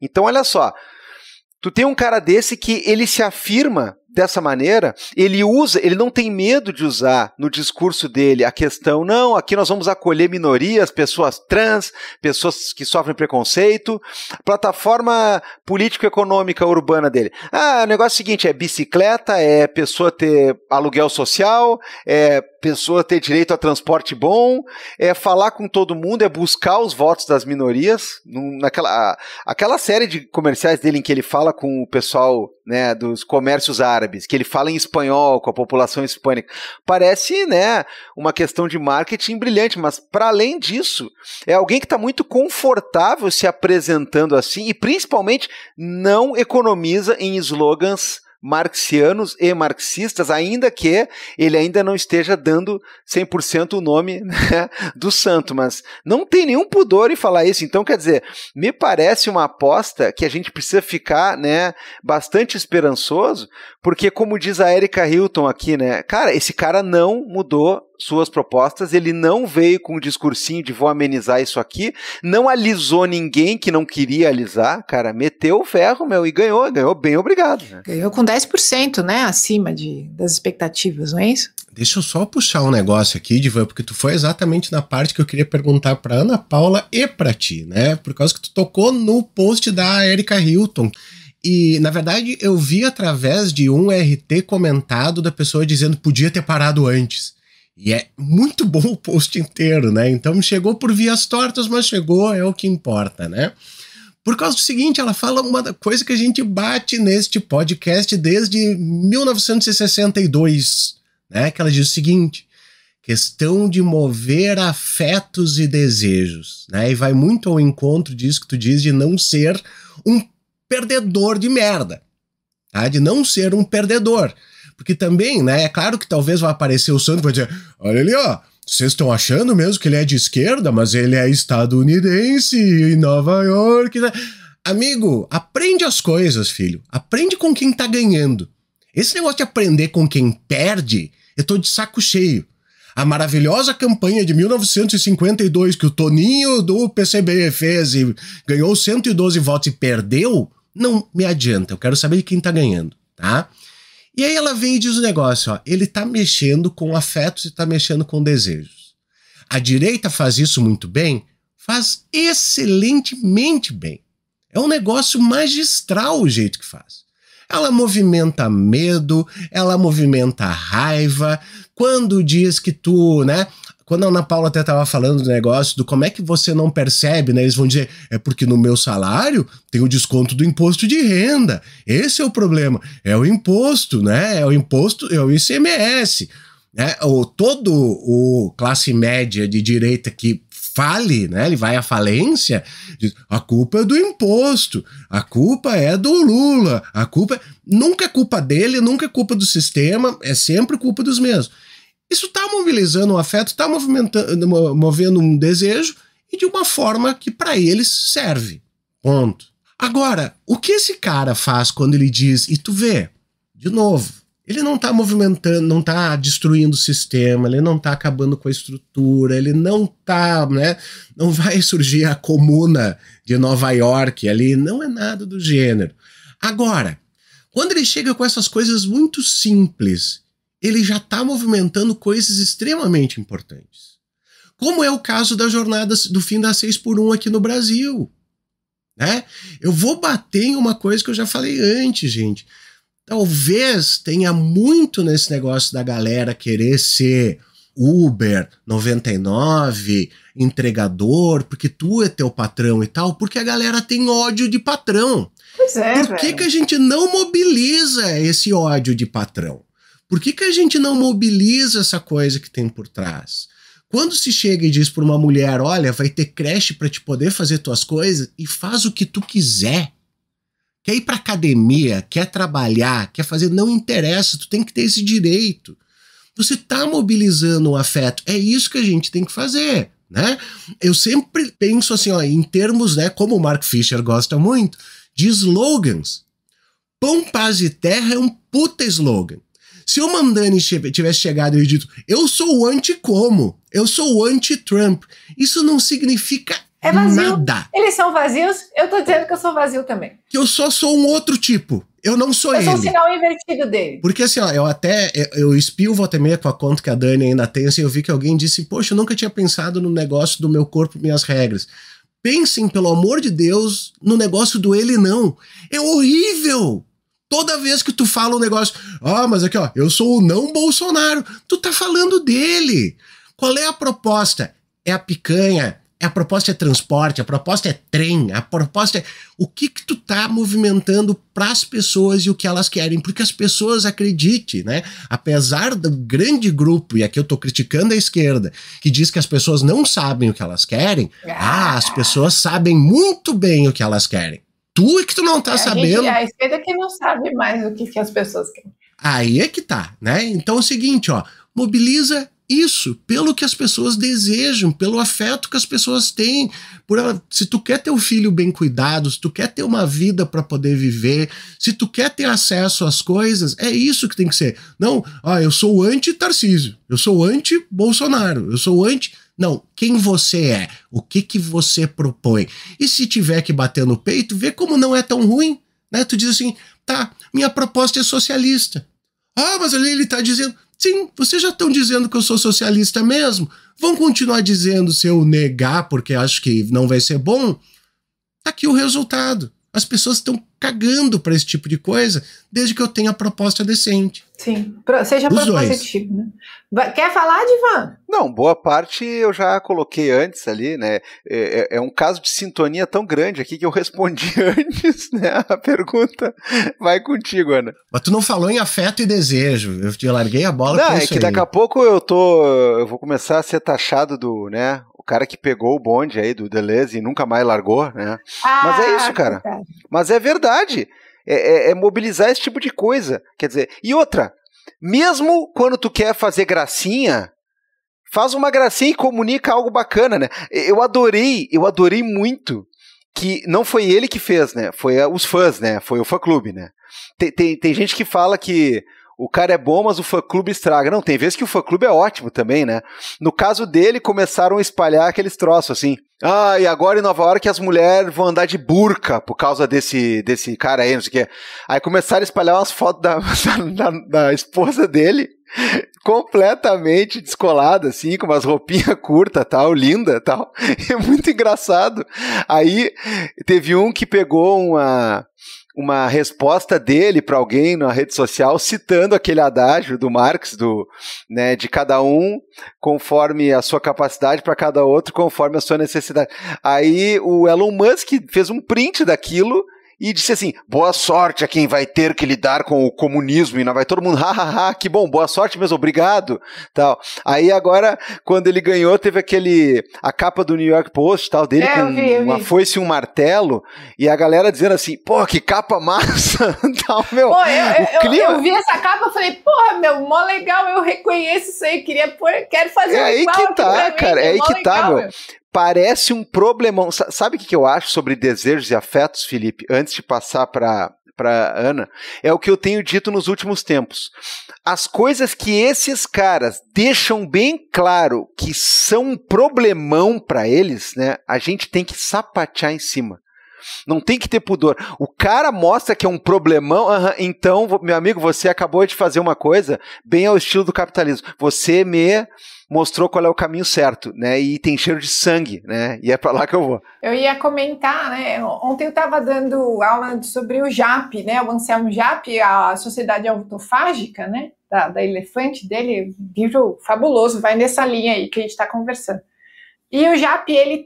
Então, olha só, tu tem um cara desse que ele se afirma dessa maneira, ele não tem medo de usar no discurso dele a questão, não, aqui nós vamos acolher minorias, pessoas trans, pessoas que sofrem preconceito, plataforma político-econômica urbana dele. O negócio é o seguinte, é bicicleta, é pessoa ter aluguel social, é pessoa ter direito a transporte bom, é falar com todo mundo, é buscar os votos das minorias. Aquela série de comerciais dele em que ele fala com o pessoal, né, dos comércios árabes, que ele fala em espanhol com a população hispânica, parece, né, uma questão de marketing brilhante, mas para além disso, é alguém que está muito confortável se apresentando assim e principalmente não economiza em slogans marxianos e marxistas, ainda que ele ainda não esteja dando 100% o nome, né, do santo, mas não tem nenhum pudor em falar isso. Então, quer dizer, me parece uma aposta que a gente precisa ficar, né, bastante esperançoso, porque como diz a Erika Hilton aqui, né, cara, esse cara não mudou suas propostas, ele não veio com um discursinho de vou amenizar isso aqui, não alisou ninguém que não queria alisar, cara, meteu o ferro, meu, e ganhou bem, obrigado. Né? Ganhou com 10%, né, acima das expectativas, não é isso? Deixa eu só puxar um negócio aqui, Divan, porque tu foi exatamente na parte que eu queria perguntar pra Ana Paula e pra ti, né, por causa que tu tocou no post da Erika Hilton. E, na verdade, eu vi através de um RT comentado da pessoa dizendo que podia ter parado antes. E é muito bom o post inteiro, né? Então chegou por vias tortas, mas chegou, é o que importa, né? Por causa do seguinte, ela fala uma coisa que a gente bate neste podcast desde 1962, né? Que ela diz o seguinte, questão de mover afetos e desejos, né? E vai muito ao encontro disso que tu diz de não ser um perdedor de merda, tá? De não ser um perdedor. Porque também, né, é claro que talvez vai aparecer o santo e vai dizer, olha ali, ó, vocês estão achando mesmo que ele é de esquerda, mas ele é estadunidense em Nova York, né? Amigo, aprende as coisas, filho. Aprende com quem tá ganhando. Esse negócio de aprender com quem perde, eu tô de saco cheio. A maravilhosa campanha de 1952 que o Toninho do PCB fez e ganhou 112 votos e perdeu, não me adianta. Eu quero saber de quem tá ganhando, tá? E aí ela vem e diz o negócio, ó, ele tá mexendo com afetos e tá mexendo com desejos. A direita faz isso muito bem? Faz excelentemente bem. É um negócio magistral o jeito que faz. Ela movimenta medo, ela movimenta raiva. Quando diz que tu, né... Quando a Ana Paula até estava falando do negócio, do como é que você não percebe, né? Eles vão dizer, é porque no meu salário tem o desconto do imposto de renda. Esse é o problema. É o imposto, né? É o imposto, é o ICMS. Né? Todo o classe média de direita que fale, né? Ele vai à falência, diz, a culpa é do imposto, a culpa é do Lula, a culpa... Nunca é culpa dele, nunca é culpa do sistema, é sempre culpa dos mesmos. Isso está mobilizando um afeto, está movendo um desejo e de uma forma que para eles serve. Ponto. Agora, o que esse cara faz quando ele diz, e tu vê, de novo, ele não está movimentando, não está destruindo o sistema, ele não está acabando com a estrutura, ele não está, né, não vai surgir a comuna de Nova York ali, não é nada do gênero. Agora, quando ele chega com essas coisas muito simples, ele já está movimentando coisas extremamente importantes. Como é o caso da jornada do fim da 6x1 aqui no Brasil. Né? Eu vou bater em uma coisa que eu já falei antes, gente. Talvez tenha muito nesse negócio da galera querer ser Uber 99, entregador, porque tu é teu patrão e tal, porque a galera tem ódio de patrão. Pois é, Por que a gente não mobiliza esse ódio de patrão? Por que a gente não mobiliza essa coisa que tem por trás? Quando se chega e diz para uma mulher, olha, vai ter creche para te poder fazer tuas coisas e faz o que tu quiser. Quer ir para academia, quer trabalhar, quer fazer, não interessa, tu tem que ter esse direito. Você está mobilizando o afeto, é isso que a gente tem que fazer, né? Eu sempre penso assim, ó, em termos, né, como o Mark Fisher gosta muito, de slogans. Pão, paz e terra é um puta slogan. Se o Mamdani tivesse chegado e dito, eu sou o anti-como, eu sou o anti-Trump, isso não significa nada. Eles são vazios, eu tô dizendo que eu sou vazio também. Que eu só sou um outro tipo, eu não sou ele. Eu sou o sinal invertido dele. Porque assim, ó, eu espio volta e meia com a conta que a Dani ainda tem, assim, eu vi que alguém disse, poxa, eu nunca tinha pensado no negócio do meu corpo, minhas regras. Pensem, pelo amor de Deus, no negócio do ele não. É horrível. Toda vez que tu fala um negócio, mas aqui, ó, eu sou o não Bolsonaro, tu tá falando dele. Qual é a proposta? É a picanha, a proposta é transporte, a proposta é trem, a proposta é o que tu tá movimentando pras pessoas e o que elas querem, porque as pessoas, acredite, né, apesar do grande grupo, e aqui eu tô criticando a esquerda, que diz que as pessoas não sabem o que elas querem, as pessoas sabem muito bem o que elas querem. Tu é que tu não tá sabendo. A esquerda que não sabe mais o que as pessoas querem. Aí é que tá, né? Então é o seguinte, ó, mobiliza isso pelo que as pessoas desejam, pelo afeto que as pessoas têm. Se tu quer ter um filho bem cuidado, se tu quer ter uma vida para poder viver, se tu quer ter acesso às coisas, é isso que tem que ser. Não, eu sou anti-Tarcísio, eu sou anti-Bolsonaro, eu sou anti... Não, quem você é, o que você propõe. E se tiver que bater no peito, vê como não é tão ruim, né? Tu diz assim, tá, minha proposta é socialista. Mas ali ele tá dizendo, sim, vocês já estão dizendo que eu sou socialista mesmo? Vão continuar dizendo se eu negar porque acho que não vai ser bom? Tá aqui o resultado. As pessoas estão cagando para esse tipo de coisa desde que eu tenha proposta decente. Sim, seja propositivo, né? Quer falar, Divan? Não, boa parte eu já coloquei antes ali, né? É um caso de sintonia tão grande aqui que eu respondi antes, né? A pergunta vai contigo, Ana. Mas tu não falou em afeto e desejo. Eu te larguei a bola não, com isso. Não, é que daqui a pouco eu vou começar a ser taxado do, né? O cara que pegou o bonde aí do Deleuze e nunca mais largou, né? Mas é isso, cara. Mas é verdade. É mobilizar esse tipo de coisa. Quer dizer, e outra, mesmo quando tu quer fazer gracinha, faz uma gracinha e comunica algo bacana, né? Eu adorei muito que não foi ele que fez, né? Foi os fãs, né? Foi o fã-clube, né? Tem gente que fala que o cara é bom, mas o fã-clube estraga. Não, tem vezes que o fã-clube é ótimo também, né? No caso dele, começaram a espalhar aqueles troços, assim. E agora em Nova York as mulheres vão andar de burca por causa desse cara aí, não sei o quê. Aí começaram a espalhar umas fotos da esposa dele, completamente descolada, assim, com umas roupinhas curtas, tal, linda, tal. É muito engraçado. Aí teve um que pegou uma resposta dele para alguém na rede social citando aquele adágio do Marx, né, de cada um conforme a sua capacidade, para cada outro conforme a sua necessidade. Aí o Elon Musk fez um print daquilo e disse assim, boa sorte a quem vai ter que lidar com o comunismo, e não vai todo mundo, que bom, boa sorte mesmo, obrigado, tal. Aí agora, quando ele ganhou, teve a capa do New York Post, tal, dele com uma foice e um martelo, e a galera dizendo assim, que capa massa, tal, meu. Eu vi essa capa, eu falei, mó legal, eu reconheço isso aí, quero fazer igual. É aí que tá, cara, é aí que tá, meu. Parece um problemão. Sabe o que eu acho sobre desejos e afetos, Felipe? Antes de passar para Ana, é o que eu tenho dito nos últimos tempos. As coisas que esses caras deixam bem claro que são um problemão para eles, né? A gente tem que sapatear em cima. Não tem que ter pudor. O cara mostra que é um problemão, então, meu amigo, você acabou de fazer uma coisa bem ao estilo do capitalismo. Você me mostrou qual é o caminho certo, né? E tem cheiro de sangue, né? E é pra lá que eu vou. Eu ia comentar, né? Ontem eu estava dando aula sobre o JAP, né? O Anselmo JAP, a Sociedade Autofágica, né? Da Elefante dele, livro fabuloso, vai nessa linha aí que a gente está conversando. E o JAP, ele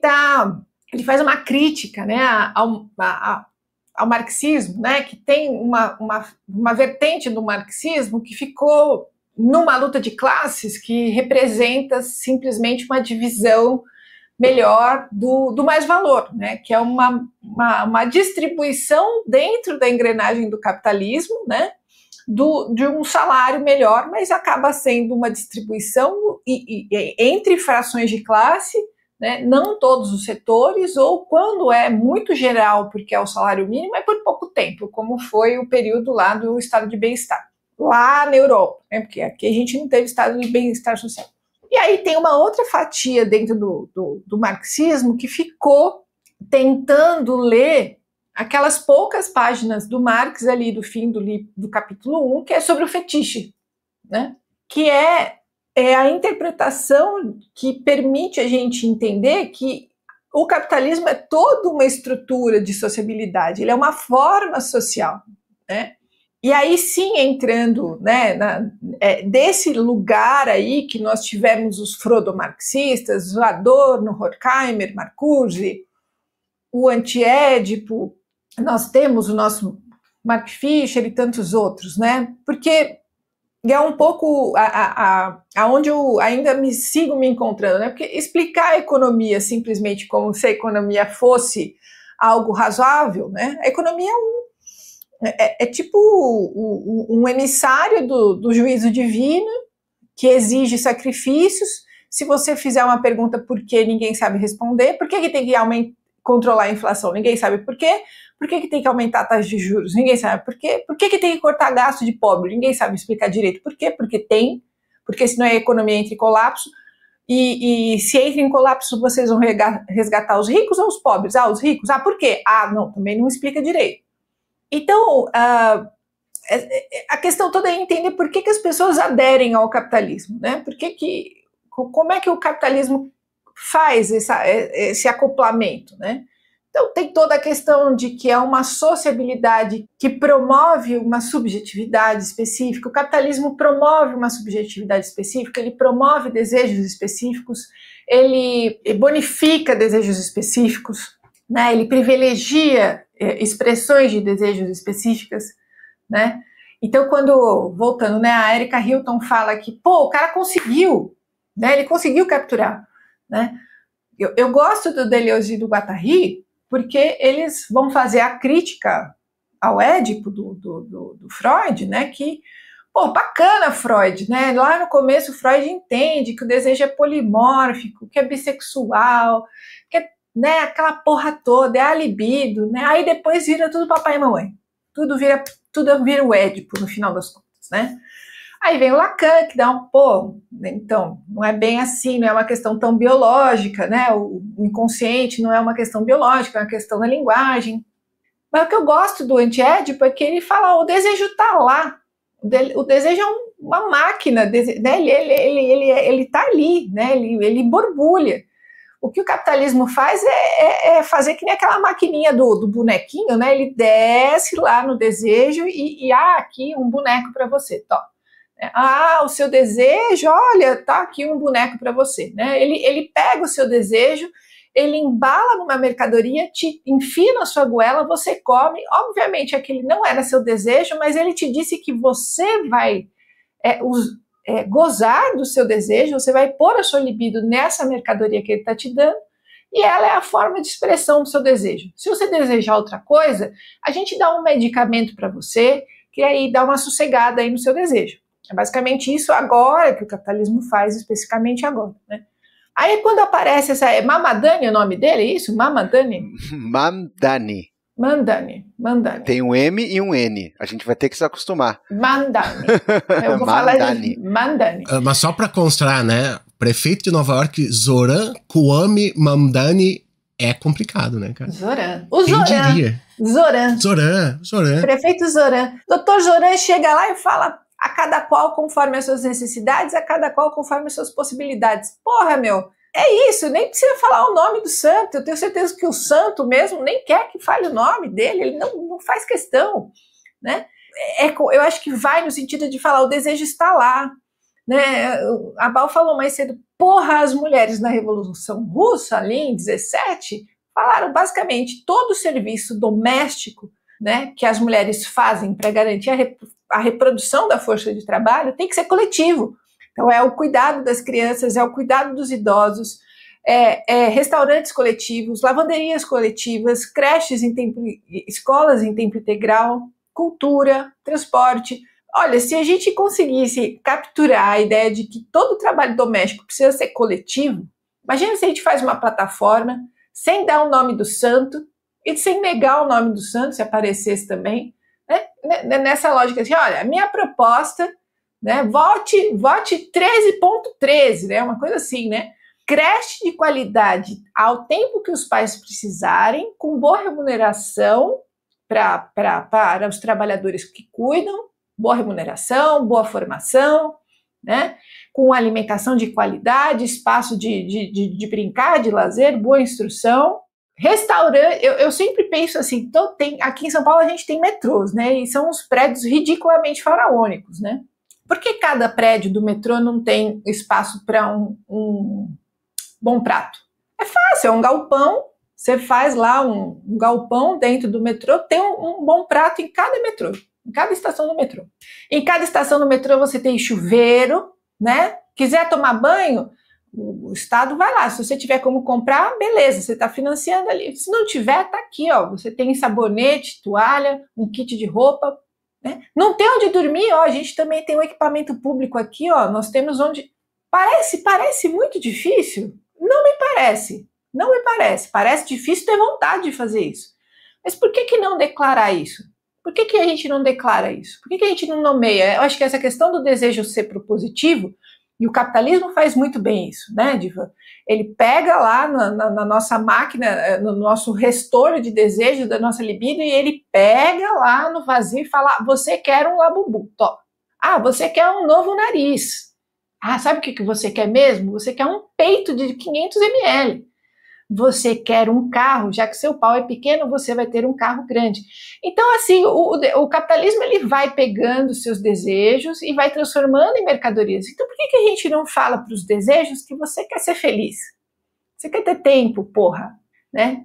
faz uma crítica, né? Ao marxismo, né? Que tem uma vertente do marxismo que ficou numa luta de classes que representa simplesmente uma divisão melhor do mais-valor, né? Que é uma distribuição dentro da engrenagem do capitalismo, né? De um salário melhor, mas acaba sendo uma distribuição entre frações de classe, né? Não todos os setores, ou quando é muito geral, porque é o salário mínimo, é por pouco tempo, como foi o período lá do estado de bem-estar. Lá na Europa, né? Porque aqui a gente não teve estado de bem-estar social. E aí tem uma outra fatia dentro do marxismo que ficou tentando ler aquelas poucas páginas do Marx ali do fim do capítulo 1, que é sobre o fetiche, né? Que é a interpretação que permite a gente entender que o capitalismo é toda uma estrutura de sociabilidade, ele é uma forma social, né? E aí sim, entrando, né, desse lugar aí que nós tivemos os frodomarxistas, o Adorno, Horkheimer, Marcuse, o Anti-Édipo, nós temos o nosso Mark Fisher e tantos outros, né? Porque é um pouco aonde eu ainda sigo me encontrando, né? Porque explicar a economia simplesmente como se a economia fosse algo razoável, né? A economia é tipo um emissário do juízo divino que exige sacrifícios. Se você fizer uma pergunta por que ninguém sabe responder, por que tem que controlar a inflação? Ninguém sabe por quê. Por que tem que aumentar a taxa de juros? Ninguém sabe por quê. Por que tem que cortar gasto de pobre? Ninguém sabe explicar direito por quê. Porque tem, porque senão a economia entra em colapso. E se entra em colapso, vocês vão resgatar os ricos ou os pobres? Os ricos. Por quê? Não, também não explica direito. Então, a questão toda é entender por que as pessoas aderem ao capitalismo, né? Como é que o capitalismo faz esse acoplamento, né? Então, tem toda a questão de que é uma sociabilidade que promove uma subjetividade específica. O capitalismo promove uma subjetividade específica, ele promove desejos específicos, ele bonifica desejos específicos, né? Ele privilegia expressões de desejos específicas, né? Então, voltando, né, a Erika Hilton fala que, o cara conseguiu, né? Ele conseguiu capturar, né? Eu gosto do Deleuze e do Guattari, porque eles vão fazer a crítica ao Édipo do Freud, né, que, bacana Freud, né, lá no começo Freud entende que o desejo é polimórfico, que é bissexual, que é, né, aquela porra toda, é a libido, né, aí depois vira tudo papai e mamãe, tudo vira o Édipo no final das contas, né. Aí vem o Lacan, que dá então, não é bem assim, não é uma questão tão biológica, né? O inconsciente não é uma questão biológica, é uma questão da linguagem. Mas o que eu gosto do Anti-Édipo é que ele fala, o desejo está lá, o desejo é uma máquina, né? Ele está ali, né? Ele borbulha. O que o capitalismo faz é fazer que nem aquela maquininha do bonequinho, né? Ele desce lá no desejo e aqui um boneco para você, toma. O seu desejo, olha, tá aqui um boneco para você, né? Ele pega o seu desejo, ele embala numa mercadoria, te enfia na sua goela, você come. Obviamente, aquele não era seu desejo, mas ele te disse que você vai gozar do seu desejo, você vai pôr a sua libido nessa mercadoria que ele está te dando, e ela é a forma de expressão do seu desejo. Se você desejar outra coisa, a gente dá um medicamento para você, que aí dá uma sossegada aí no seu desejo. É basicamente isso agora que o capitalismo faz, especificamente agora, né? Aí quando aparece Mamadani, o nome dele, é isso? Mamadani? Mandani. Tem um M e um N. A gente vai ter que se acostumar. Mandani. Eu vou falar de Mandani. Mas só para constar, né? Prefeito de Nova York, Zoran Kwame Mamdani, é complicado, né, cara? Zoran. Quem diria? Zoran. Prefeito Zoran. Doutor Zoran chega lá e fala: a cada qual conforme as suas necessidades, a cada qual conforme as suas possibilidades. Porra, meu, é isso, nem precisa falar o nome do santo. Eu tenho certeza que o santo mesmo nem quer que fale o nome dele, ele não faz questão, né? Eu acho que vai no sentido de falar, o desejo está lá, né? A Bal falou mais cedo, as mulheres na Revolução Russa, ali em 17, falaram basicamente todo o serviço doméstico, né, que as mulheres fazem para garantir a reprodução da força de trabalho tem que ser coletivo. Então é o cuidado das crianças, é o cuidado dos idosos, restaurantes coletivos, lavanderias coletivas, creches escolas em tempo integral, cultura, transporte. Olha, se a gente conseguisse capturar a ideia de que todo o trabalho doméstico precisa ser coletivo, imagina se a gente faz uma plataforma sem dar o nome do santo e sem negar o nome do santo, se aparecesse também, né? Nessa lógica assim, olha, a minha proposta, né, vote 13.13, né, uma coisa assim, né? Creche de qualidade ao tempo que os pais precisarem, com boa remuneração para os trabalhadores que cuidam, boa remuneração, boa formação, né? Com alimentação de qualidade, espaço de brincar, de lazer, boa instrução. Restaurante, eu sempre penso assim, aqui em São Paulo a gente tem metrôs, né? E são uns prédios ridiculamente faraônicos, né? Por que cada prédio do metrô não tem espaço para um bom prato? É fácil, é um galpão, você faz lá um galpão dentro do metrô, tem um bom prato em cada metrô, em cada estação do metrô. Em cada estação do metrô você tem chuveiro, né? Quiser tomar banho, o Estado vai lá. Se você tiver como comprar, beleza, você está financiando ali. Se não tiver, tá aqui, ó. Você tem sabonete, toalha, um kit de roupa, né? Não tem onde dormir, ó. A gente também tem um equipamento público aqui, ó. Nós temos onde. Parece muito difícil? Não me parece. Não me parece. Parece difícil ter vontade de fazer isso. Mas por que não declarar isso? Por que a gente não declara isso? Por que a gente não nomeia? Eu acho que essa questão do desejo ser propositivo, e o capitalismo faz muito bem isso, né, Diva? Ele pega lá na nossa máquina, no nosso restor de desejo, da nossa libido, e ele pega lá no vazio e fala, você quer um labubu, top. Ah, você quer um novo nariz. Ah, sabe o que você quer mesmo? Você quer um peito de 500 ml. Você quer um carro, já que seu pau é pequeno, você vai ter um carro grande. Então, assim, o capitalismo ele vai pegando seus desejos e vai transformando em mercadorias. Então, por que a gente não fala para os desejos que você quer ser feliz? Você quer ter tempo, porra, né?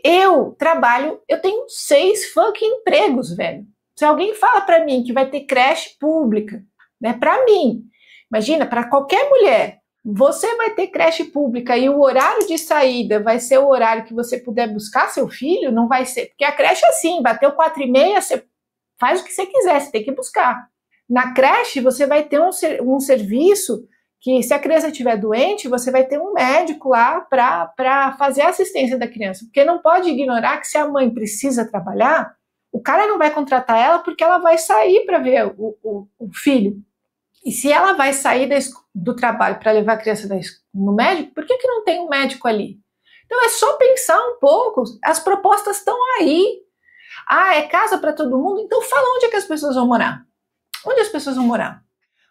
Eu trabalho, eu tenho 6 fucking empregos, velho. Se alguém fala para mim que vai ter creche pública, né? Para mim, imagina, para qualquer mulher, você vai ter creche pública e o horário de saída vai ser o horário que você puder buscar seu filho, não vai ser, porque a creche é assim, bateu 4h30, você faz o que você quiser, você tem que buscar. Na creche você vai ter um serviço que, se a criança estiver doente, você vai ter um médico lá para fazer a assistência da criança, porque não pode ignorar que se a mãe precisa trabalhar, o cara não vai contratar ela porque ela vai sair para ver o filho. E se ela vai sair do trabalho para levar a criança no médico, por que não tem um médico ali? Então é só pensar um pouco, as propostas estão aí. Ah, é casa para todo mundo? Então fala onde é que as pessoas vão morar. Onde as pessoas vão morar?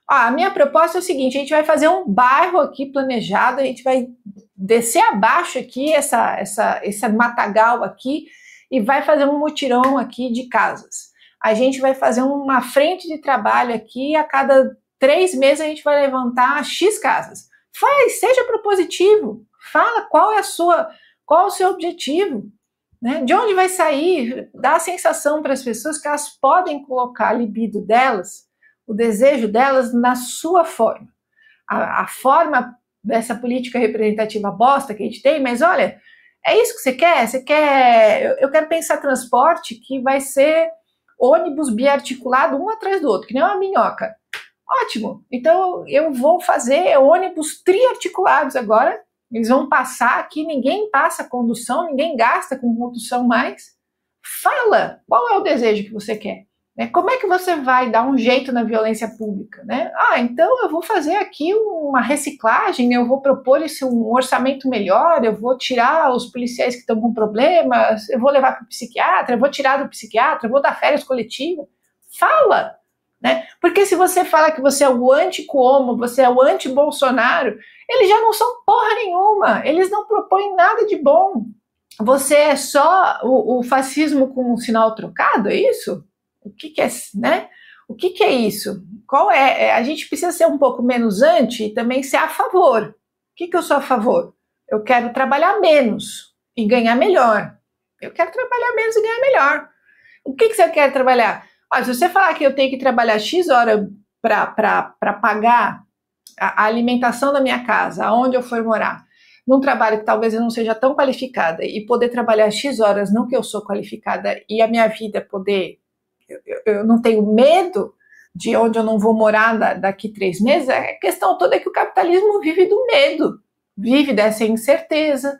Ah, a minha proposta é o seguinte, a gente vai fazer um bairro aqui planejado, a gente vai descer abaixo aqui, essa matagal aqui, e vai fazer um mutirão aqui de casas. A gente vai fazer uma frente de trabalho aqui, a cada 3 meses a gente vai levantar X casas. Seja propositivo, fala qual é o seu objetivo, né? De onde vai sair, dá a sensação para as pessoas que elas podem colocar a libido delas, o desejo delas na sua forma. A forma dessa política representativa bosta que a gente tem, mas olha, é isso que você quer? Eu quero pensar transporte que vai ser ônibus biarticulado um atrás do outro, que nem uma minhoca. Ótimo, então eu vou fazer ônibus triarticulados agora, eles vão passar aqui, ninguém passa condução, ninguém gasta com condução mais. Fala, qual é o desejo que você quer? Como é que você vai dar um jeito na violência pública? Né? Ah, então eu vou fazer aqui uma reciclagem, eu vou propor um orçamento melhor, eu vou tirar os policiais que estão com problemas, eu vou levar para o psiquiatra, eu vou tirar do psiquiatra, eu vou dar férias coletivas. Fala! Né? Porque se você fala que você é o anti-Cuomo, você é o anti-Bolsonaro, eles já não são porra nenhuma, eles não propõem nada de bom. Você é só o fascismo com um sinal trocado, é isso? O que é, né? O que é isso? Qual é? A gente precisa ser um pouco menos anti e também ser a favor. O que eu sou a favor? Eu quero trabalhar menos e ganhar melhor. Eu quero trabalhar menos e ganhar melhor. O que você quer trabalhar? Olha, se você falar que eu tenho que trabalhar X horas para pagar a alimentação da minha casa, aonde eu for morar, num trabalho que talvez eu não seja tão qualificada, e poder trabalhar X horas, não que eu sou qualificada, e a minha vida poder... Eu não tenho medo de onde eu não vou morar daqui 3 meses, a questão toda é que o capitalismo vive do medo, vive dessa incerteza,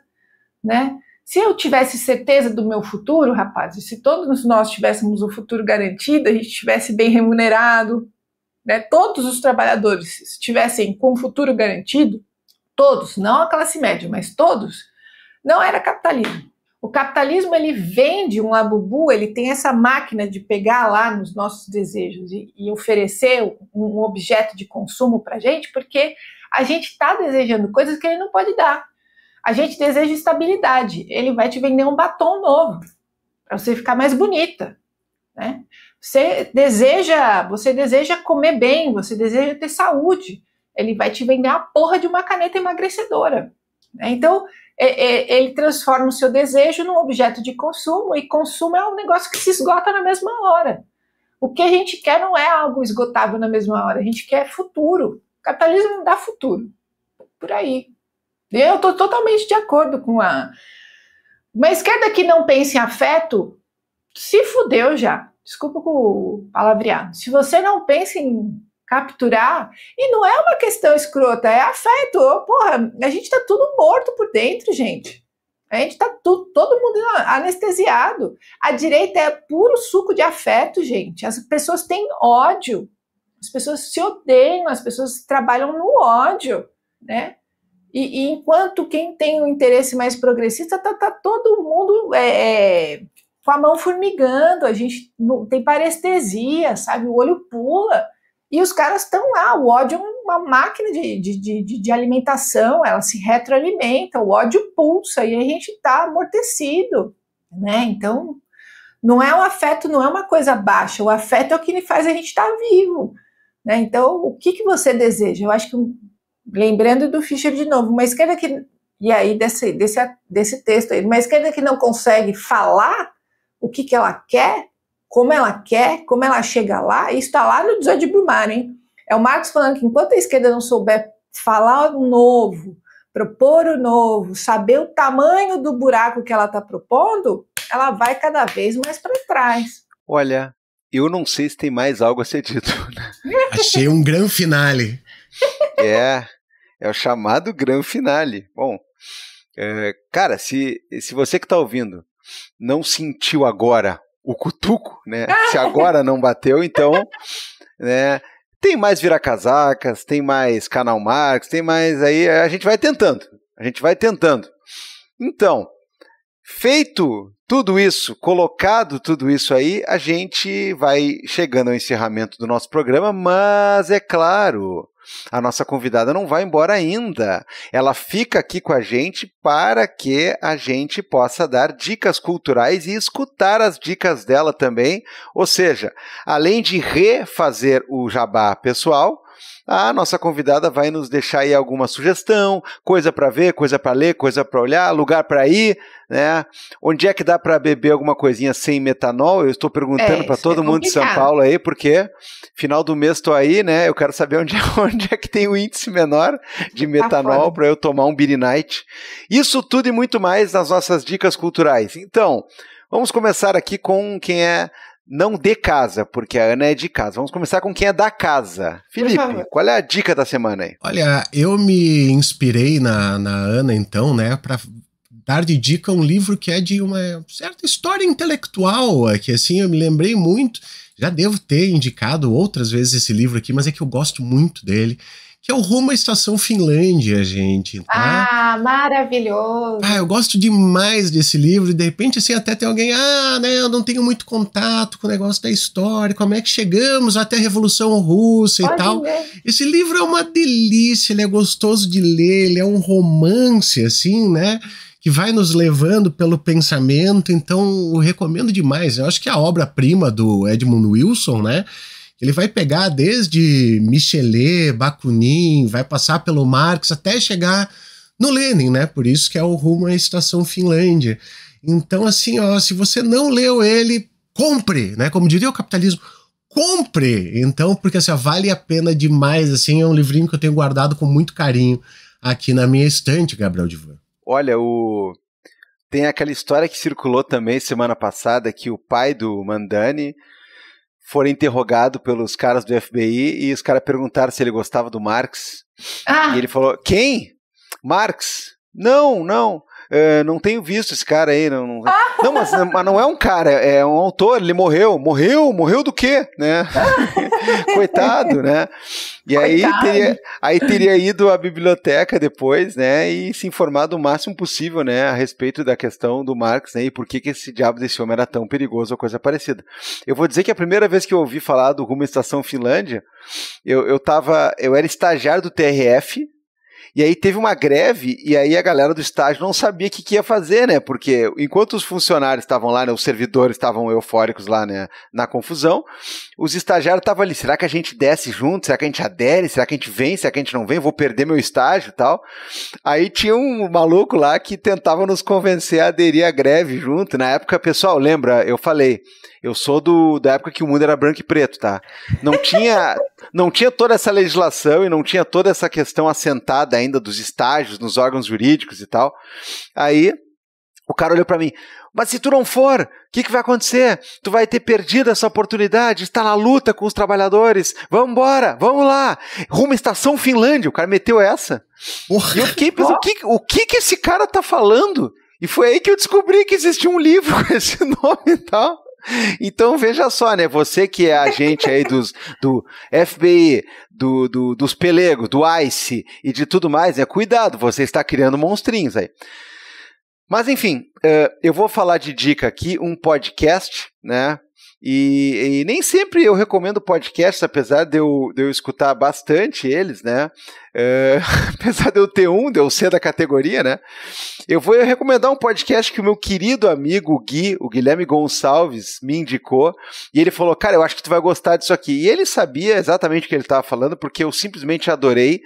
né? Se eu tivesse certeza do meu futuro, rapazes, se todos nós tivéssemos o futuro garantido, a gente estivesse bem remunerado, né? Todos os trabalhadores estivessem com o futuro garantido, todos, não a classe média, mas todos, não era capitalismo. O capitalismo, ele vende um labubu, ele tem essa máquina de pegar lá nos nossos desejos e oferecer um objeto de consumo para a gente, porque a gente está desejando coisas que ele não pode dar. A gente deseja estabilidade. Ele vai te vender um batom novo para você ficar mais bonita, né? Você deseja comer bem, você deseja ter saúde. Ele vai te vender a porra de uma caneta emagrecedora, né? Então, ele transforma o seu desejo num objeto de consumo, e consumo é um negócio que se esgota na mesma hora. O que a gente quer não é algo esgotável na mesma hora, a gente quer futuro. O capitalismo não dá futuro. Por aí. Eu estou totalmente de acordo com uma esquerda que não pensa em afeto, se fudeu já. Desculpa o palavreado. Se você não pensa em capturar, e não é uma questão escrota, é afeto. Porra, a gente tá tudo morto por dentro, gente. A gente tá todo mundo anestesiado. A direita é puro suco de afeto, gente. As pessoas têm ódio. As pessoas se odeiam, as pessoas trabalham no ódio, né? E enquanto quem tem um interesse mais progressista tá todo mundo com a mão formigando, a gente não tem parestesia, sabe? O olho pula. E os caras estão lá, o ódio é uma máquina de alimentação, ela se retroalimenta, o ódio pulsa e a gente está amortecido, né? Então, não é o afeto, não é uma coisa baixa, o afeto é o que faz a gente estar vivo, né? Então, o que você deseja? Eu acho que, lembrando do Fischer de novo, uma esquerda que, e aí desse texto aí, uma esquerda que não consegue falar o que ela quer, como ela chega lá, isso está lá no 18 de Brumário, hein? É o Marx falando que enquanto a esquerda não souber falar o novo, propor o novo, saber o tamanho do buraco que ela está propondo, ela vai cada vez mais para trás. Olha, eu não sei se tem mais algo a ser dito. Achei um grande finale. É o chamado grande finale. Bom, cara, se você que está ouvindo não sentiu agora o cutuco, né? Se agora não bateu, então, né? Tem mais Vira-Casacas, tem mais Canal Marx, tem mais aí, a gente vai tentando. Então, feito tudo isso, colocado tudo isso aí, a gente vai chegando ao encerramento do nosso programa, mas é claro, a nossa convidada não vai embora ainda. Ela fica aqui com a gente para que a gente possa dar dicas culturais e escutar as dicas dela também. Ou seja, além de refazer o jabá pessoal, a nossa convidada vai nos deixar aí alguma sugestão, coisa para ver, coisa para ler, coisa para olhar, lugar para ir, né? Onde é que dá para beber alguma coisinha sem metanol? Eu estou perguntando para todo mundo de São Paulo aí, porque final do mês estou aí, né? Eu quero saber onde é que tem o índice menor de metanol para eu tomar um Beer Night. Isso tudo e muito mais nas nossas dicas culturais. Então, vamos começar aqui com quem é não de casa, porque a Ana é de casa. Vamos começar com quem é da casa. Felipe, qual é a dica da semana aí? Olha, eu me inspirei na Ana, então, né, para dar de dica um livro que é de uma certa história intelectual, que assim, eu me lembrei muito, já devo ter indicado outras vezes esse livro aqui, mas é que eu gosto muito dele, que é o Rumo à Estação Finlândia, gente. Tá? Ah, maravilhoso! Eu gosto demais desse livro, e de repente, assim, até tem alguém, né, eu não tenho muito contato com o negócio da história, como é que chegamos até a Revolução Russa e tal. Esse livro é uma delícia, ele é gostoso de ler, ele é um romance, assim, né, que vai nos levando pelo pensamento, então eu recomendo demais. Eu acho que é a obra-prima do Edmund Wilson, né, ele vai pegar desde Michelet, Bakunin, vai passar pelo Marx até chegar no Lenin, né? Por isso que é o Rumo à Estação Finlândia. Então, assim, ó, se você não leu ele, compre, né? Como diria o capitalismo, compre! Então, porque assim, vale a pena demais, assim, é um livrinho que eu tenho guardado com muito carinho aqui na minha estante, Gabriel Divan. Olha, tem aquela história que circulou também semana passada, que o pai do Mandani foi interrogado pelos caras do FBI e os caras perguntaram se ele gostava do Marx. E ele falou, quem? Marx? Não tenho visto esse cara aí. Não, mas não é um cara, é um autor, ele morreu do quê? Né? Coitado, né? E aí teria ido à biblioteca depois, né, e se informado o máximo possível, né, a respeito da questão do Marx, né, e por que esse diabo desse homem era tão perigoso ou coisa parecida. Eu vou dizer que a primeira vez que eu ouvi falar do Rumo à Estação Finlândia, eu era estagiário do TRF, E aí teve uma greve, e aí a galera do estágio não sabia o que ia fazer, né? Porque enquanto os funcionários estavam lá, né, os servidores estavam eufóricos lá, né, na confusão, os estagiários estavam ali, será que a gente desce junto? Será que a gente adere? Será que a gente vem? Será que a gente não vem? Vou perder meu estágio e tal. Aí tinha um maluco lá que tentava nos convencer a aderir à greve junto. Na época, pessoal, lembra, eu falei, eu sou da época que o mundo era branco e preto, tá? Não tinha toda essa legislação e não tinha toda essa questão assentada ainda dos estágios nos órgãos jurídicos e tal. Aí o cara olhou pra mim, mas se tu não for, o que vai acontecer? Tu vai ter perdido essa oportunidade, está na luta com os trabalhadores, vamos embora, vamos lá, rumo à Estação Finlândia. O cara meteu essa. E eu fiquei pensando, o que esse cara tá falando? E foi aí que eu descobri que existia um livro com esse nome e tal. Então veja só, né, você que é agente aí do FBI, dos pelegos, do ICE e de tudo mais, né, cuidado, você está criando monstrinhos aí. Mas enfim, eu vou falar de dica aqui, um podcast, né, e nem sempre eu recomendo podcasts, apesar de eu escutar bastante eles, né, apesar de eu ter de eu ser da categoria, né, eu vou recomendar um podcast que o meu querido amigo o Guilherme Gonçalves, me indicou, e ele falou, cara, eu acho que tu vai gostar disso aqui, e ele sabia exatamente o que ele estava falando, porque eu simplesmente adorei.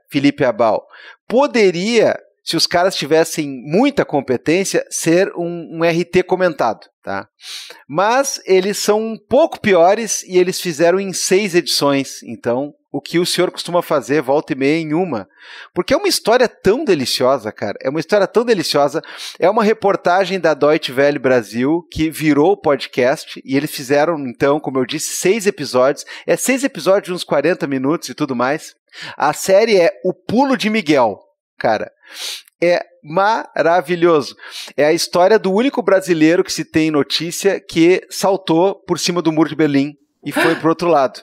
Felipe Abal, se os caras tivessem muita competência, ser um RT comentado, tá? Mas eles são um pouco piores e eles fizeram em 6 edições, então o que o senhor costuma fazer volta e meia em uma. Porque é uma história tão deliciosa, cara, é uma história tão deliciosa, é uma reportagem da Deutsche Welle Brasil que virou podcast e eles fizeram, então, como eu disse, 6 episódios, 6 episódios de uns 40 minutos e tudo mais. A série é O Pulo de Miguel. Cara, é maravilhoso. É a história do único brasileiro que se tem notícia que saltou por cima do muro de Berlim e foi pro outro lado.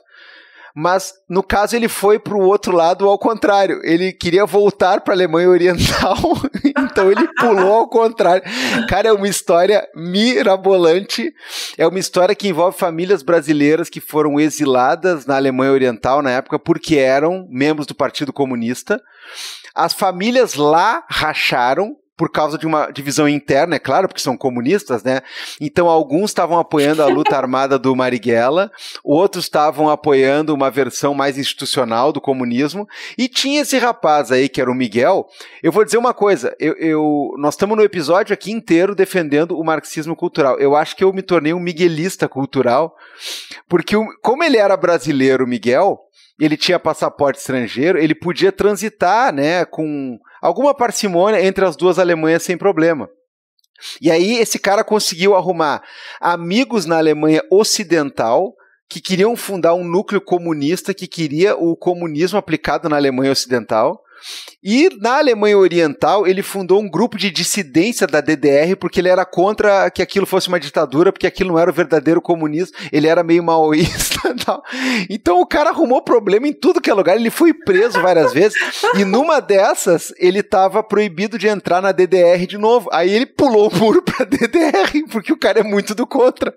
Mas, no caso, ele foi pro outro lado ao contrário. Ele queria voltar para a Alemanha Oriental, então ele pulou ao contrário. Cara, é uma história mirabolante. É uma história que envolve famílias brasileiras que foram exiladas na Alemanha Oriental na época porque eram membros do Partido Comunista. As famílias lá racharam por causa de uma divisão interna, é claro, porque são comunistas, né? Então, alguns estavam apoiando a luta armada do Marighella, outros estavam apoiando uma versão mais institucional do comunismo, e tinha esse rapaz aí, que era o Miguel. Eu vou dizer uma coisa, nós estamos no episódio aqui inteiro defendendo o marxismo cultural. Eu acho que eu me tornei um miguelista cultural, porque como ele era brasileiro, o Miguel, ele tinha passaporte estrangeiro, ele podia transitar, né, com alguma parcimônia entre as duas Alemanhas sem problema. E aí esse cara conseguiu arrumar amigos na Alemanha Ocidental que queriam fundar um núcleo comunista que queria o comunismo aplicado na Alemanha Ocidental. E na Alemanha Oriental ele fundou um grupo de dissidência da DDR porque ele era contra que aquilo fosse uma ditadura, porque aquilo não era o verdadeiro comunismo, ele era meio maoísta e tal. Então o cara arrumou problema em tudo que é lugar, ele foi preso várias vezes e numa dessas ele estava proibido de entrar na DDR de novo. Aí ele pulou o muro pra DDR porque o cara é muito do contra.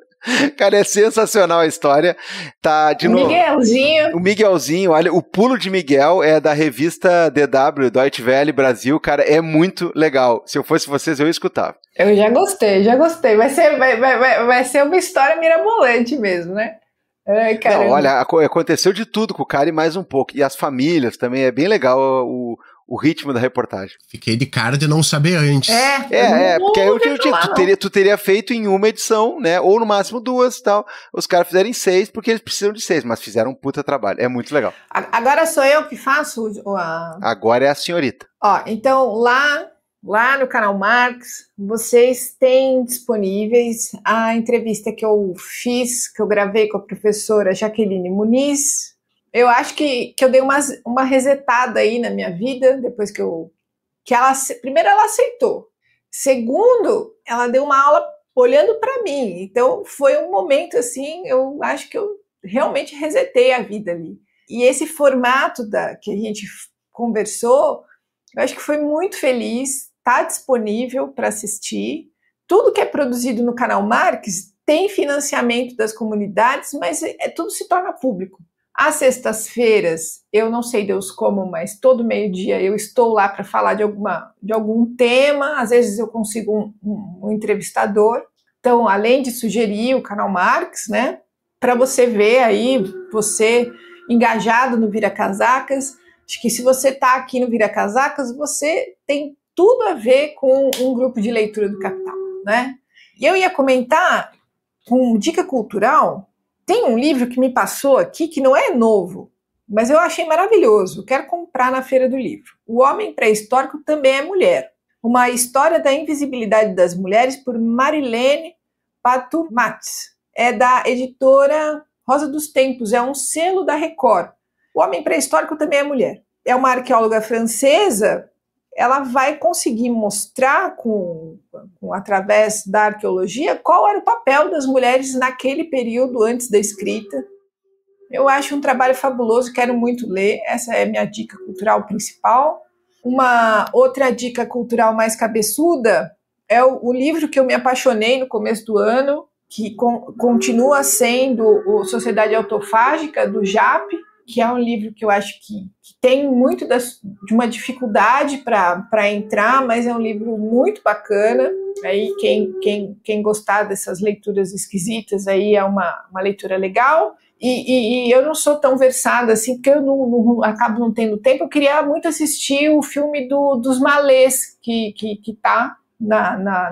Cara, é sensacional a história. Tá, de novo. Miguelzinho. O Miguelzinho, olha, o Pulo de Miguel é da revista DW, Deutsche Welle Brasil, cara, é muito legal. Se eu fosse vocês, eu ia escutar. Eu já gostei. Vai ser uma história mirabolante mesmo, né? Ai, não, olha, aconteceu de tudo com o cara e mais um pouco. E as famílias também, é bem legal o ritmo da reportagem. Fiquei de cara de não saber antes. Porque aí tu teria feito em uma edição, né? Ou no máximo 2 e tal. Os caras fizeram em 6 porque eles precisam de 6, mas fizeram um puta trabalho. É muito legal. Agora sou eu que faço Agora é a senhorita. Ó, então lá no canal Marx, vocês têm disponíveis a entrevista que eu fiz, que eu gravei com a professora Jaqueline Muniz. Eu acho que eu dei uma resetada aí na minha vida, depois primeiro ela aceitou, segundo, ela deu uma aula olhando para mim, então foi um momento assim, eu acho que eu realmente resetei a vida ali. E esse formato que a gente conversou, eu acho que foi muito feliz, está disponível para assistir. Tudo que é produzido no canal Marx tem financiamento das comunidades, mas tudo se torna público. Às sextas-feiras, eu não sei Deus como, mas todo meio-dia eu estou lá para falar de algum tema. Às vezes eu consigo um entrevistador. Então, além de sugerir o canal Marx, né, para você ver aí, você engajado no Vira Casacas, acho que se você está aqui no Vira Casacas, você tem tudo a ver com um grupo de leitura do Capital, né? E eu ia comentar, com dica cultural, tem um livro que me passou aqui, que não é novo, mas eu achei maravilhoso, quero comprar na Feira do Livro. O Homem Pré-Histórico Também é Mulher. Uma história da invisibilidade das mulheres, por Marilene Patumatz. É da editora Rosa dos Tempos, é um selo da Record. O Homem Pré-Histórico Também é Mulher. É uma arqueóloga francesa, ela vai conseguir mostrar, através da arqueologia, qual era o papel das mulheres naquele período antes da escrita. Eu acho um trabalho fabuloso, quero muito ler, essa é a minha dica cultural principal. Uma outra dica cultural mais cabeçuda é o livro que eu me apaixonei no começo do ano, que continua sendo o Sociedade Autofágica, do Jap, que é um livro que eu acho que tem muito de uma dificuldade para entrar, mas é um livro muito bacana. Aí quem gostar dessas leituras esquisitas, aí é uma leitura legal. E eu não sou tão versada assim, porque eu acabo não tendo tempo. Eu queria muito assistir o filme dos Malês, que está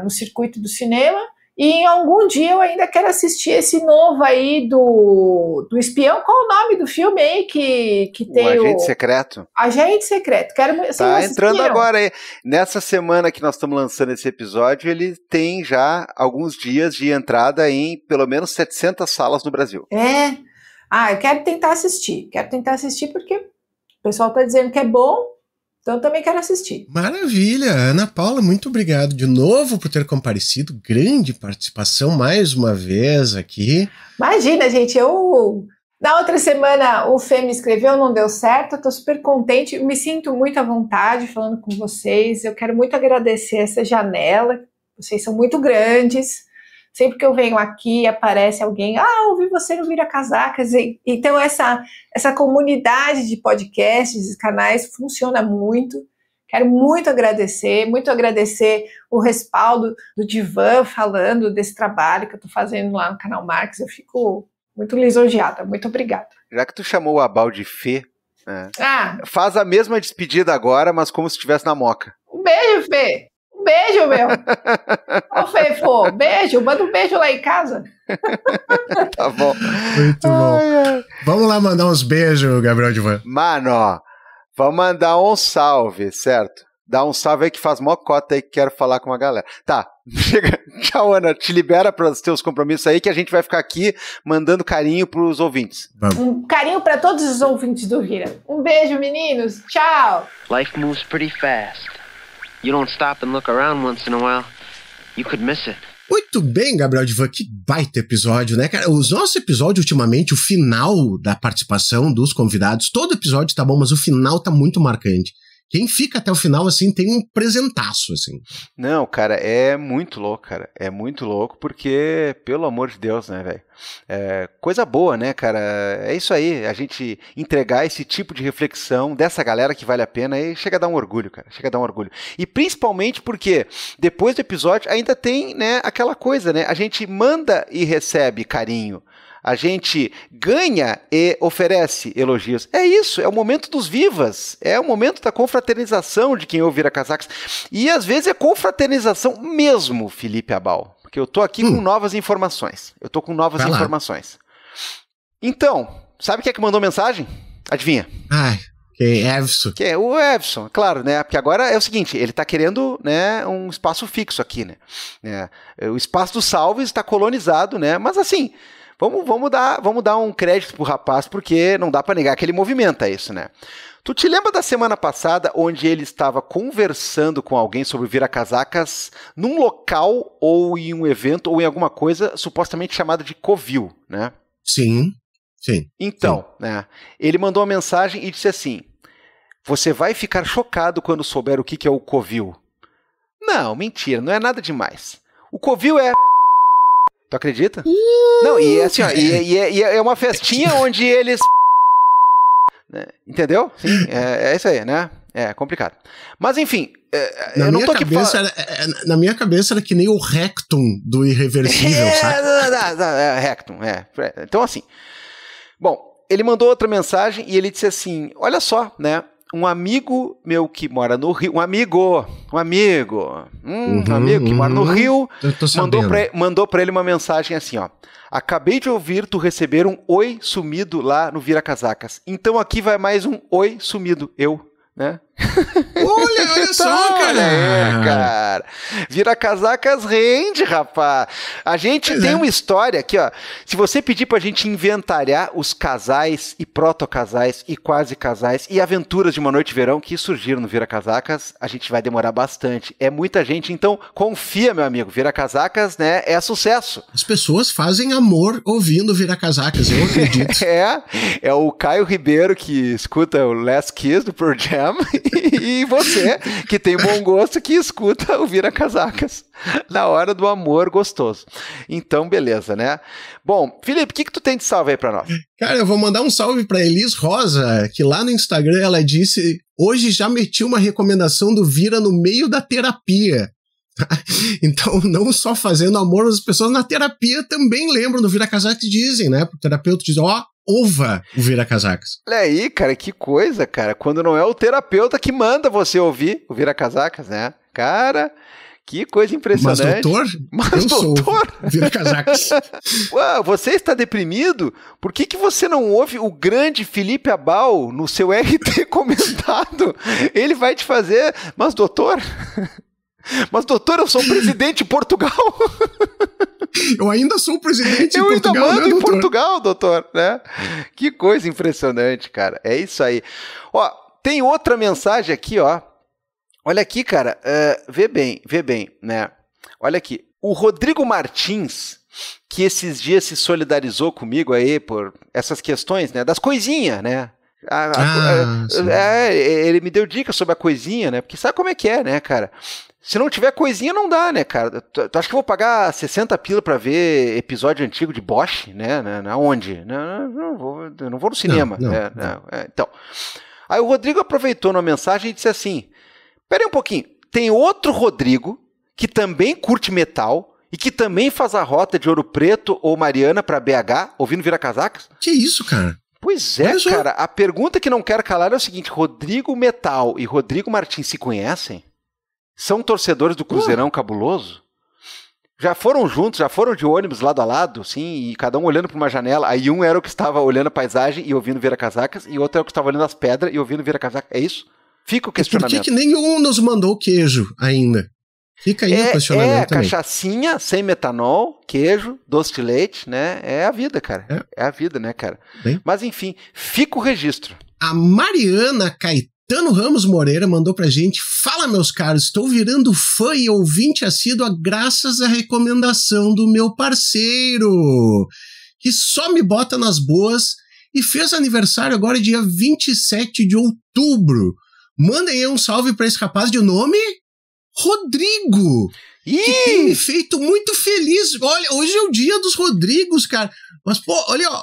no circuito do cinema. E em algum dia eu ainda quero assistir esse novo aí do Espião. Qual o nome do filme aí que tem o Agente Secreto? Agente Secreto. Tá entrando agora aí. Nessa semana que nós estamos lançando esse episódio, ele tem já alguns dias de entrada em pelo menos 700 salas no Brasil. Eu quero tentar assistir. Porque o pessoal está dizendo que é bom. Então, eu também quero assistir. Maravilha! Ana Paula, muito obrigado de novo por ter comparecido. Grande participação mais uma vez aqui. Imagina, gente, na outra semana o Fê me escreveu, não deu certo, eu tô super contente, me sinto muito à vontade falando com vocês. Eu quero muito agradecer essa janela, vocês são muito grandes. Sempre que eu venho aqui, aparece alguém, ouvi você no Vira Casacas. Então, essa comunidade de podcasts e canais funciona muito. Quero muito agradecer o respaldo do Divan falando desse trabalho que eu estou fazendo lá no canal Marx. Eu fico muito lisonjeada. Muito obrigada. Já que tu chamou o Abal de Fê, faz a mesma despedida agora, mas como se estivesse na Moca. Um beijo, Fê! Beijo, meu. Ô, Fefo, beijo. Manda um beijo lá em casa. Tá bom. Muito bom. Vamos lá mandar uns beijos, Gabriel Divan. Mano, vamos mandar um salve, certo? Dá um salve aí que faz mó cota aí que quero falar com a galera. Tá, chega. Tchau, Ana. Te libera para os teus compromissos aí que a gente vai ficar aqui mandando carinho pros ouvintes. Vamos. Um carinho para todos os ouvintes do Vira. Um beijo, meninos. Tchau. Life moves pretty fast. You don't stop and look around once in a while, you could miss it. Muito bem, Gabriel Divan, que baita episódio, né, cara? Os nossos episódios, ultimamente, o final da participação dos convidados, todo episódio tá bom, mas o final tá muito marcante. Quem fica até o final, assim, tem um presentaço, assim. Não, cara, é muito louco, cara. É muito louco porque, pelo amor de Deus, né, velho? Coisa boa, né, cara? É isso aí, a gente entregar esse tipo de reflexão dessa galera que vale a pena e chega a dar um orgulho, cara. Chega a dar um orgulho. E principalmente porque depois do episódio ainda tem, né, aquela coisa, né? A gente manda e recebe carinho. A gente ganha e oferece elogios. É isso, é o momento dos vivas. É o momento da confraternização de quem ouve Vira Casacas. E às vezes é confraternização mesmo, Felipe Abal. Porque eu tô aqui com novas informações. Então, sabe quem é que mandou mensagem? Adivinha? Evson. Que é o Evson, claro, né? Porque agora é o seguinte, ele tá querendo, né, um espaço fixo aqui, né? O espaço dos salves está colonizado, né? Mas assim... Vamos dar um crédito pro rapaz, porque não dá para negar que ele movimenta isso, né? Tu te lembra da semana passada onde ele estava conversando com alguém sobre Vira Casacas num local ou em um evento ou em alguma coisa supostamente chamada de Covil, né? Sim. Então, né? Ele mandou uma mensagem e disse assim: você vai ficar chocado quando souber o que é o Covil. Não, mentira, não é nada demais. O Covil é... Tu acredita? Não, e assim, ó, e é uma festinha onde eles né? Entendeu? Sim, é isso aí, né? É complicado. Mas enfim, eu não tô aqui falando... Na minha cabeça era que nem o rectum do Irreversível, sabe? Rectum, Então assim, bom, ele mandou outra mensagem e ele disse assim, olha só, né? Um amigo meu que mora no Rio, um amigo que mora no Rio, mandou pra ele uma mensagem assim, ó. Acabei de ouvir tu receber um oi sumido lá no Vira Casacas. Então aqui vai mais um oi sumido, né? Olha só, cara. Vira Casacas rende, rapaz. A gente tem uma história aqui, ó. Se você pedir pra gente inventariar os casais e protocasais e quase casais e aventuras de uma noite de verão que surgiram no Vira Casacas, a gente vai demorar bastante. É muita gente, então confia, meu amigo. Vira Casacas, né, é sucesso. As pessoas fazem amor ouvindo Vira Casacas, eu acredito. É o Caio Ribeiro que escuta o Last Kiss do Pearl Jam e você, que tem bom gosto, que escuta o Vira Casacas na hora do amor gostoso. Então, beleza, né? Bom, Felipe, o que tu tem de salve aí pra nós? Cara, eu vou mandar um salve pra Elis Rosa, que lá no Instagram ela disse, hoje já meti uma recomendação do Vira no meio da terapia. Então, não só fazendo amor, as pessoas na terapia também lembram do Vira Casacas e dizem, né? O terapeuta diz, ouva o Vira Casacas. Olha aí, cara, que coisa, cara. Quando não é o terapeuta que manda você ouvir o Vira Casacas, né? Cara, que coisa impressionante. Mas doutor, Vira Casacas. Ué, você está deprimido? Por que você não ouve o grande Felipe Abal no seu RT comentado? Ele vai te fazer, mas doutor, eu sou o presidente de Portugal. Eu ainda sou o presidente de Portugal, Eu ainda mando né, em Portugal, doutor, né? Que coisa impressionante, cara. É isso aí. Ó, tem outra mensagem aqui, ó. Olha aqui, cara. Vê bem, né? Olha aqui. O Rodrigo Martins, que esses dias se solidarizou comigo aí por essas questões, né? Das coisinhas, né? Ele me deu dicas sobre a coisinha, né? Porque sabe como é que é, né, cara? Se não tiver coisinha, não dá, né, cara? Tu acha que eu vou pagar 60 pila pra ver episódio antigo de Bosch, né? Aonde? Eu não vou no cinema. Então, aí o Rodrigo aproveitou na mensagem e disse assim, pera aí um pouquinho, tem outro Rodrigo que também curte metal e que também faz a rota de Ouro Preto ou Mariana pra BH, ouvindo Vira Casacas? Que isso, cara? Pois é, cara. A pergunta que não quero calar é o seguinte, Rodrigo Metal e Rodrigo Martins se conhecem? São torcedores do Cruzeirão cabuloso? Já foram juntos, já foram de ônibus lado a lado, sim, e cada um olhando para uma janela. Aí um era o que estava olhando a paisagem e ouvindo Vira Casacas, e outro era o que estava olhando as pedras e ouvindo Vira Casacas. É isso? Fica o questionamento. Por que nenhum nos mandou queijo ainda? Fica aí o questionamento também. Cachaçinha, sem metanol, queijo, doce de leite, né? É a vida, cara. É a vida, né, cara? Bem. Mas enfim, fica o registro. A Mariana Caetano Ramos Moreira mandou pra gente, fala meus caros, estou virando fã e ouvinte assídua graças à recomendação do meu parceiro, que só me bota nas boas e fez aniversário agora dia 27 de outubro. Mandem aí um salve pra esse rapaz de nome Rodrigo, que tem me feito muito feliz. Olha, hoje é o dia dos Rodrigos, cara. Mas, pô, olha, ó,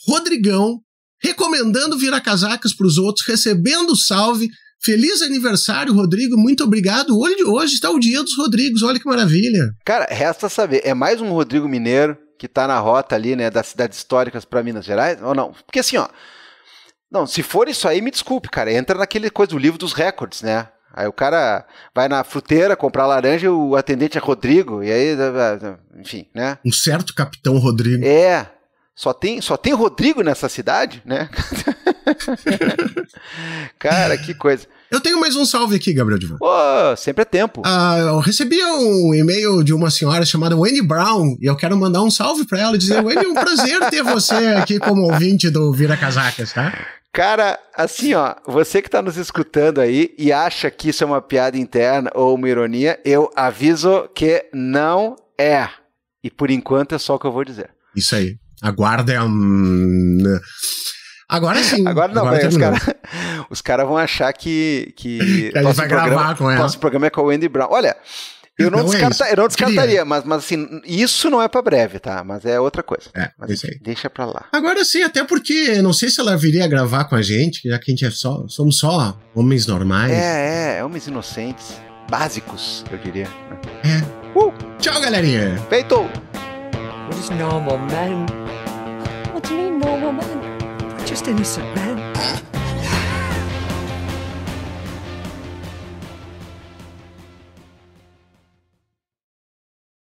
Rodrigão, recomendando Vira Casacas pros outros, recebendo salve. Feliz aniversário, Rodrigo, muito obrigado. Hoje está o dia dos Rodrigos, olha que maravilha. Cara, resta saber, é mais um Rodrigo Mineiro que tá na rota ali, né, das cidades históricas para Minas Gerais, ou não? Porque assim, ó, não, se for isso aí, me desculpe, cara, entra naquele coisa do livro dos recordes, né? Aí o cara vai na fruteira comprar laranja e o atendente é Rodrigo, e aí, enfim, né? Um certo Capitão Rodrigo. É, só tem Rodrigo nessa cidade, né? Cara, que coisa. Eu tenho mais um salve aqui, Gabriel Divan. Sempre é tempo. Eu recebi um e-mail de uma senhora chamada Wendy Brown, e eu quero mandar um salve pra ela e dizer, Wendy, é um prazer ter você aqui como ouvinte do Vira Casacas, tá? Cara, assim, ó, você que tá nos escutando aí e acha que isso é uma piada interna ou uma ironia, eu aviso que não é. E por enquanto é só o que eu vou dizer. Isso aí. Aguarda. Agora sim. Agora não, os caras vão achar que a gente vai gravar com ela. Nosso programa é com a Wendy Brown. Olha, Eu não Não é isso. descartaria, mas assim, isso não é pra breve, tá? Mas é outra coisa. Mas isso aí. deixa pra lá. Agora sim, até porque não sei se ela viria gravar com a gente, já que a gente somos só homens normais. Homens inocentes, básicos, eu diria. Tchau, galerinha! Feito! What is normal man? What do you mean, normal man? Just innocent man.